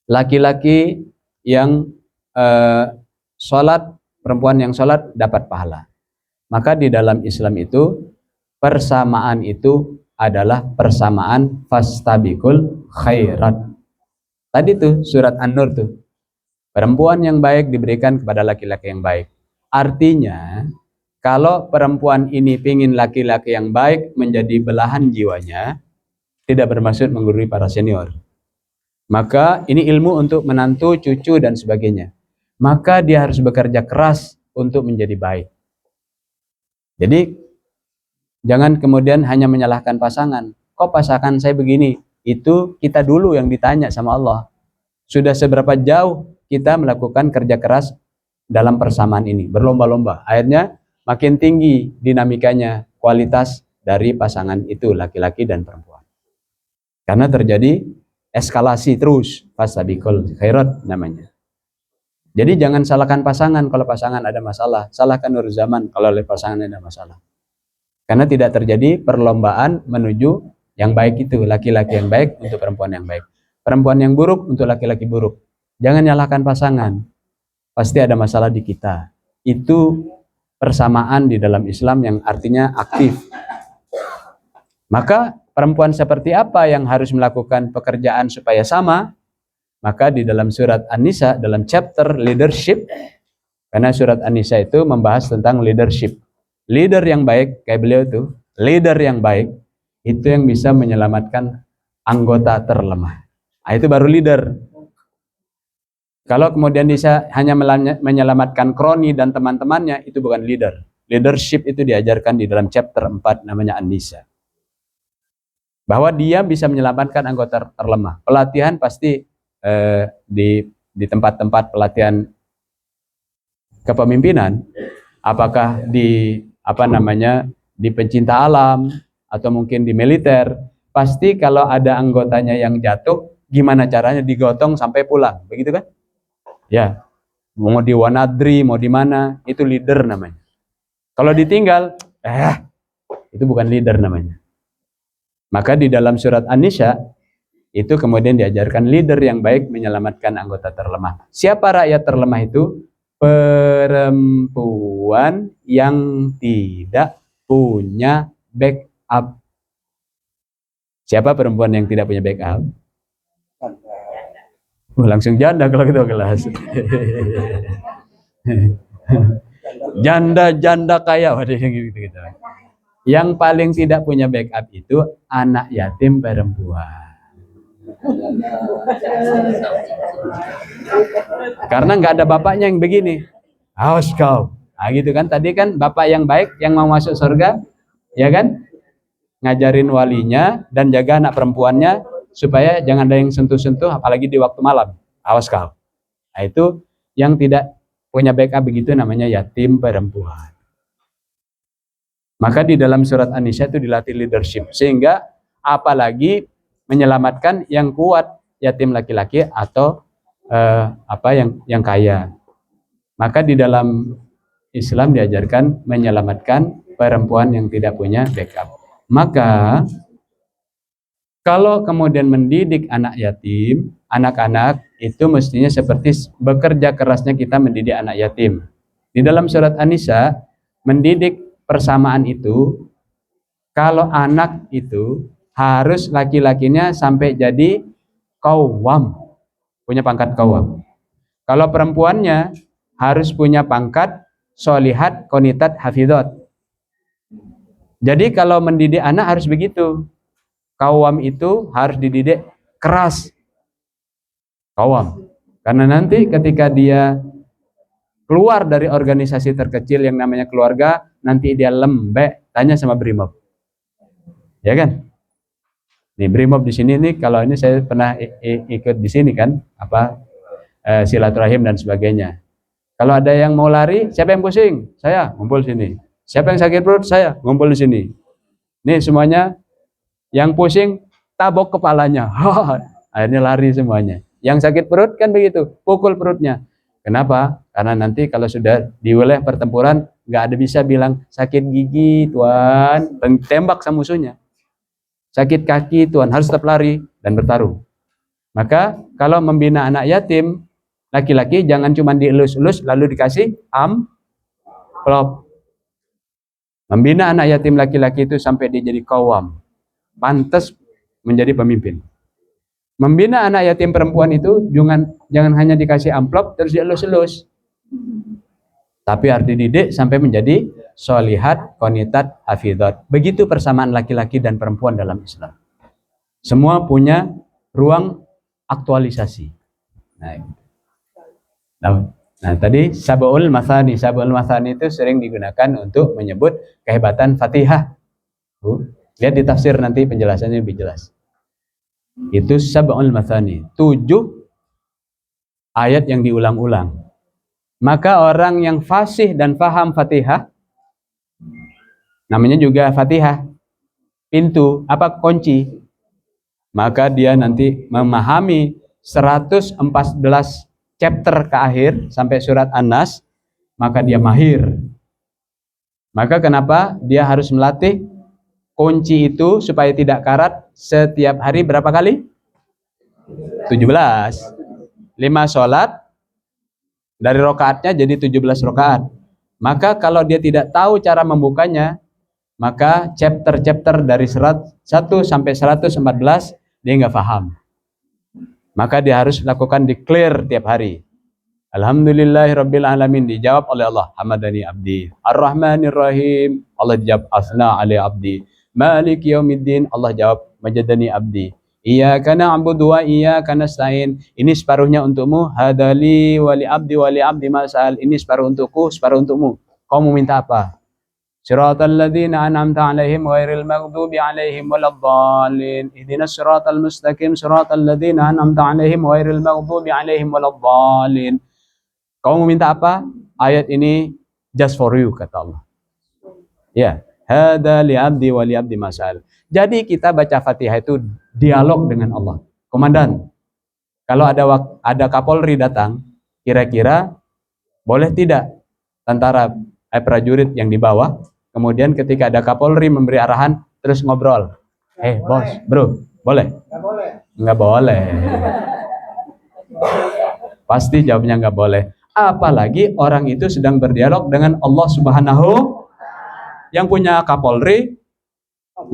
Laki-laki yang sholat, perempuan yang sholat dapat pahala. Maka di dalam Islam itu persamaan itu adalah persamaan fastabiqul khairat. Tadi tuh surat An-Nur tuh. Perempuan yang baik diberikan kepada laki-laki yang baik. Artinya, kalau perempuan ini ingin laki-laki yang baik menjadi belahan jiwanya, tidak bermaksud menggurui para senior. Maka ini ilmu untuk menantu, cucu, dan sebagainya. Maka dia harus bekerja keras untuk menjadi baik. Jadi, jangan kemudian hanya menyalahkan pasangan. kok pasangan saya begini? Itu kita dulu yang ditanya sama Allah. Sudah seberapa jauh kita melakukan kerja keras dalam persamaan ini, berlomba-lomba. Akhirnya makin tinggi dinamikanya, kualitas dari pasangan itu, laki-laki dan perempuan. Karena terjadi eskalasi terus, fasabiqul khairat namanya. Jadi jangan salahkan pasangan kalau pasangan ada masalah, salahkan nur zaman kalau oleh pasangan ada masalah. Karena tidak terjadi perlombaan menuju yang baik itu, laki-laki yang baik untuk perempuan yang baik. Perempuan yang buruk untuk laki-laki buruk. Jangan nyalahkan pasangan. Pasti ada masalah di kita. Itu persamaan di dalam Islam yang artinya aktif. Maka perempuan seperti apa yang harus melakukan pekerjaan supaya sama? Maka di dalam surat An-Nisa, dalam chapter leadership, karena surat An-Nisa itu membahas tentang leadership. Leader yang baik, kayak beliau itu, leader yang baik, itu yang bisa menyelamatkan anggota terlemah. Nah, itu baru leader. Kalau kemudian bisa hanya menyelamatkan kroni dan teman-temannya, itu bukan leader. Leadership itu diajarkan di dalam chapter 4 namanya An-Nisa. Bahwa dia bisa menyelamatkan anggota terlemah. Pelatihan pasti di tempat-tempat pelatihan kepemimpinan, apakah di di pencinta alam atau mungkin di militer, pasti kalau ada anggotanya yang jatuh, gimana caranya digotong sampai pulang, begitu kan? Ya, mau di Wanadri, mau di mana, itu leader namanya. Kalau ditinggal, itu bukan leader namanya. Maka di dalam surat An-Nisa, itu kemudian diajarkan leader yang baik menyelamatkan anggota terlemah. Siapa rakyat terlemah itu? Perempuan yang tidak punya backup. Siapa perempuan yang tidak punya backup? Langsung janda kalau gitu kelas. Janda kaya, waduh gitu. Yang paling tidak punya backup itu anak yatim perempuan. Karena nggak ada bapaknya yang begini. Awas kau. Nah, gitu kan. Tadi kan bapak yang baik yang mau masuk surga, ya kan? Ngajarin walinya dan jaga anak perempuannya supaya jangan ada yang sentuh-sentuh, apalagi di waktu malam. Awas kau. Nah, itu yang tidak punya backup begitu namanya yatim perempuan. Maka di dalam surat An-Nisa itu dilatih leadership, sehingga apalagi menyelamatkan yang kuat, yatim laki-laki atau yang kaya. Maka di dalam Islam diajarkan menyelamatkan perempuan yang tidak punya backup. Maka kalau kemudian mendidik anak yatim, anak-anak itu mestinya seperti bekerja kerasnya kita mendidik anak yatim. Di dalam surat An-Nisa, mendidik persamaan itu, kalau anak itu harus laki-lakinya sampai jadi qawwam, punya pangkat qawwam. Kalau perempuannya harus punya pangkat sholihat, qonitat, hafidhot. Jadi kalau mendidik anak harus begitu. Qawwam itu harus dididik keras. Qawwam. Karena nanti ketika dia keluar dari organisasi terkecil yang namanya keluarga, nanti dia lembek, tanya sama Brimob. Ya kan? Nih Brimob di sini nih, kalau ini saya pernah ikut di sini kan, silaturahim dan sebagainya. Kalau ada yang mau lari, siapa yang pusing? Saya, ngumpul sini. Siapa yang sakit perut? Saya, ngumpul di sini. Nih semuanya yang pusing tabok kepalanya. Akhirnya lari semuanya. Yang sakit perut kan begitu, pukul perutnya. Kenapa? Karena nanti kalau sudah di wilayah pertempuran, nggak ada bisa bilang sakit gigi tuan, tembak sama musuhnya. Sakit kaki tuan, harus tetap lari dan bertarung. Maka kalau membina anak yatim laki-laki, jangan cuma dielus-elus lalu dikasih amplop. Membina anak yatim laki-laki itu sampai dia jadi qawwam, pantas menjadi pemimpin. Membina anak yatim perempuan itu jangan hanya dikasih amplop terus dielus-elus, tapi harus dididik sampai menjadi sholihat, qonitat, hafidhot. Begitu persamaan laki-laki dan perempuan dalam Islam. Semua punya ruang aktualisasi. Nah, tadi Sab'ul Mathani itu sering digunakan untuk menyebut kehebatan Fatihah. Lihat di tafsir nanti penjelasannya lebih jelas. Itu sab'ul mathani, 7 ayat yang diulang-ulang. Maka orang yang fasih dan faham Fatihah, namanya juga Fatihah, pintu, kunci, maka dia nanti memahami 114 chapter ke akhir sampai surat An-Nas, maka dia mahir. Maka kenapa dia harus melatih kunci itu supaya tidak karat setiap hari berapa kali? 17. 5 sholat, dari rokaatnya jadi 17 rokaat. Maka kalau dia tidak tahu cara membukanya, maka chapter-chapter dari 1 sampai 114 dia nggak paham. Maka dia harus lakukan declare tiap hari. Alhamdulillahirabbil alamin, dijawab oleh Allah, hamadani abdi. Ar-Rahmanir-Rahim, Allah jawab asna ali abdi. Maliki yaumiddin, Allah jawab majadani abdi. Iyyaka na'budu wa iyyaka nasta'in. Ini separuhnya untukmu, hadali wali abdi masal. Ini separuh untukku, separuh untukmu. Kau mau minta apa? Siratal ladzina an'amta 'alaihim ghairil maghdubi 'alaihim waladdallin. Ihdinas siratal mustaqim, siratal ladzina an'amta 'alaihim ghairil maghdubi 'alaihim waladdallin. Kau mau minta apa? Ayat ini just for you, kata Allah. Ya, hada li abdi wa li abdi masal. Jadi kita baca Fatihah itu dialog dengan Allah. Komandan, kalau ada Kapolri datang, kira-kira boleh tidak tentara prajurit yang di bawah, kemudian ketika ada Kapolri memberi arahan, terus ngobrol. Bos, bro, boleh? Nggak boleh. Nggak boleh. Pasti jawabnya nggak boleh. Apalagi orang itu sedang berdialog dengan Allah Subhanahu, yang punya Kapolri,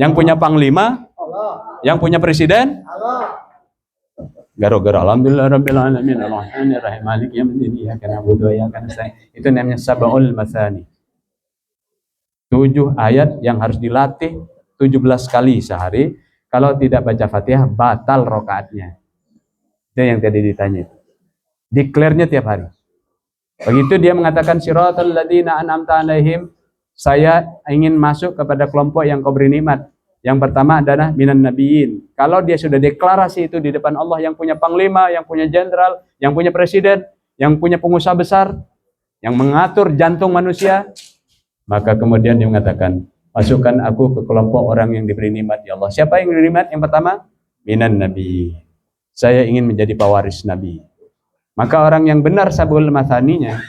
yang punya Panglima, yang punya Presiden. Garo-garo. Alhamdulillahirabbil alamin, arrahmanirrahim, maliki yaumiddin, iyyaka na'budu wa iyyaka nasta'in. Itu namanya sab'ul mathani. 7 ayat yang harus dilatih 17 kali sehari. Kalau tidak baca Fatihah, batal rokaatnya. Itu yang tadi ditanya. Declare-nya tiap hari. Begitu dia mengatakan siratal ladzina an'amta 'alaihim, saya ingin masuk kepada kelompok yang kau beri nikmat. Yang pertama adalah minan nabiyyin. Kalau dia sudah deklarasi itu di depan Allah, yang punya panglima, yang punya jenderal, yang punya presiden, yang punya pengusaha besar, yang mengatur jantung manusia, maka kemudian dia mengatakan, masukkan aku ke kelompok orang yang diberi nikmat ya Allah. Siapa yang diberi nikmat? Yang pertama, minan nabiyyin. Saya ingin menjadi pewaris Nabi. Maka orang yang benar sabul mathaninya,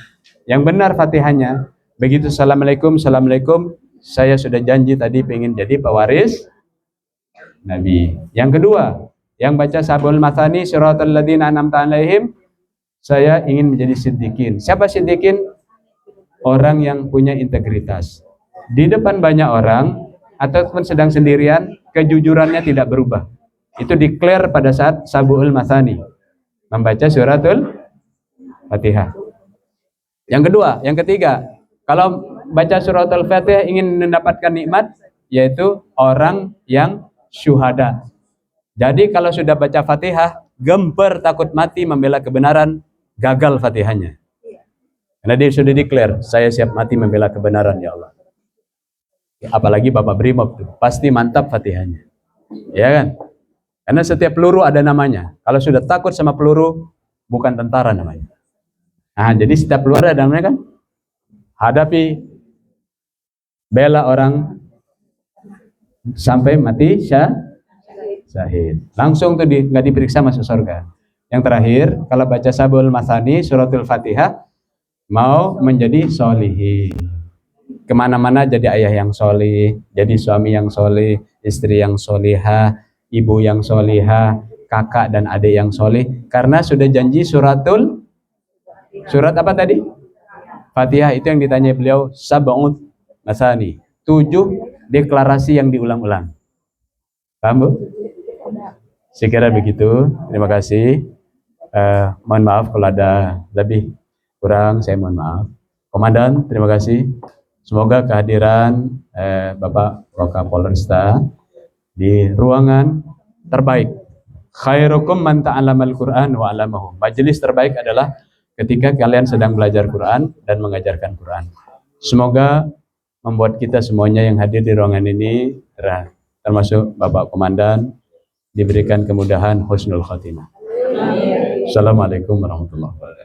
yang benar Fatihahnya, begitu assalamualaikum, assalamualaikum, saya sudah janji tadi pengen jadi pewaris Nabi. Yang kedua, yang baca sabul mathani, siratal ladzina an'amta 'alaihim, saya ingin menjadi siddiqin. Siapa siddiqin? Orang yang punya integritas. Di depan banyak orang, ataupun sedang sendirian, kejujurannya tidak berubah. Itu declare pada saat sabul mathani, membaca suratul Fatihah. Yang kedua, yang ketiga, kalau baca suratul Fatihah ingin mendapatkan nikmat, yaitu orang yang syuhada. Jadi kalau sudah baca Fatihah, gemper takut mati membela kebenaran, gagal Fatihahnya. Karena dia sudah declare, saya siap mati membela kebenaran ya Allah. Apalagi Bapak Brimob tuh, pasti mantap Fatihahnya. Ya kan? Karena setiap peluru ada namanya. Kalau sudah takut sama peluru, bukan tentara namanya. Nah, jadi setiap peluru ada namanya kan? Hadapi, bela orang sampai mati syahid. Langsung tuh nggak diperiksa masuk surga. Yang terakhir, kalau baca sabul mathani, suratul Fatihah, mau menjadi solihin. Kemana-mana jadi ayah yang solih, jadi suami yang solih, istri yang solihah, ibu yang solihah, kakak dan adik yang solih. Karena sudah janji surat apa tadi? Fatihah. Itu yang ditanya beliau, sab'ut masani, 7 deklarasi yang diulang-ulang. Paham Bu? Saya kira begitu. Terima kasih. Mohon maaf kalau ada lebih kurang, saya mohon maaf. Komandan, terima kasih. Semoga kehadiran Bapak Wakapolresta di ruangan terbaik. Khairukum man ta'allamal Qur'an wa 'allamahu. Majelis terbaik adalah ketika kalian sedang belajar Quran dan mengajarkan Quran. Semoga membuat kita semuanya yang hadir di ruangan ini termasuk Bapak Komandan, diberikan kemudahan husnul khatimah. Assalamualaikum warahmatullahi wabarakatuh.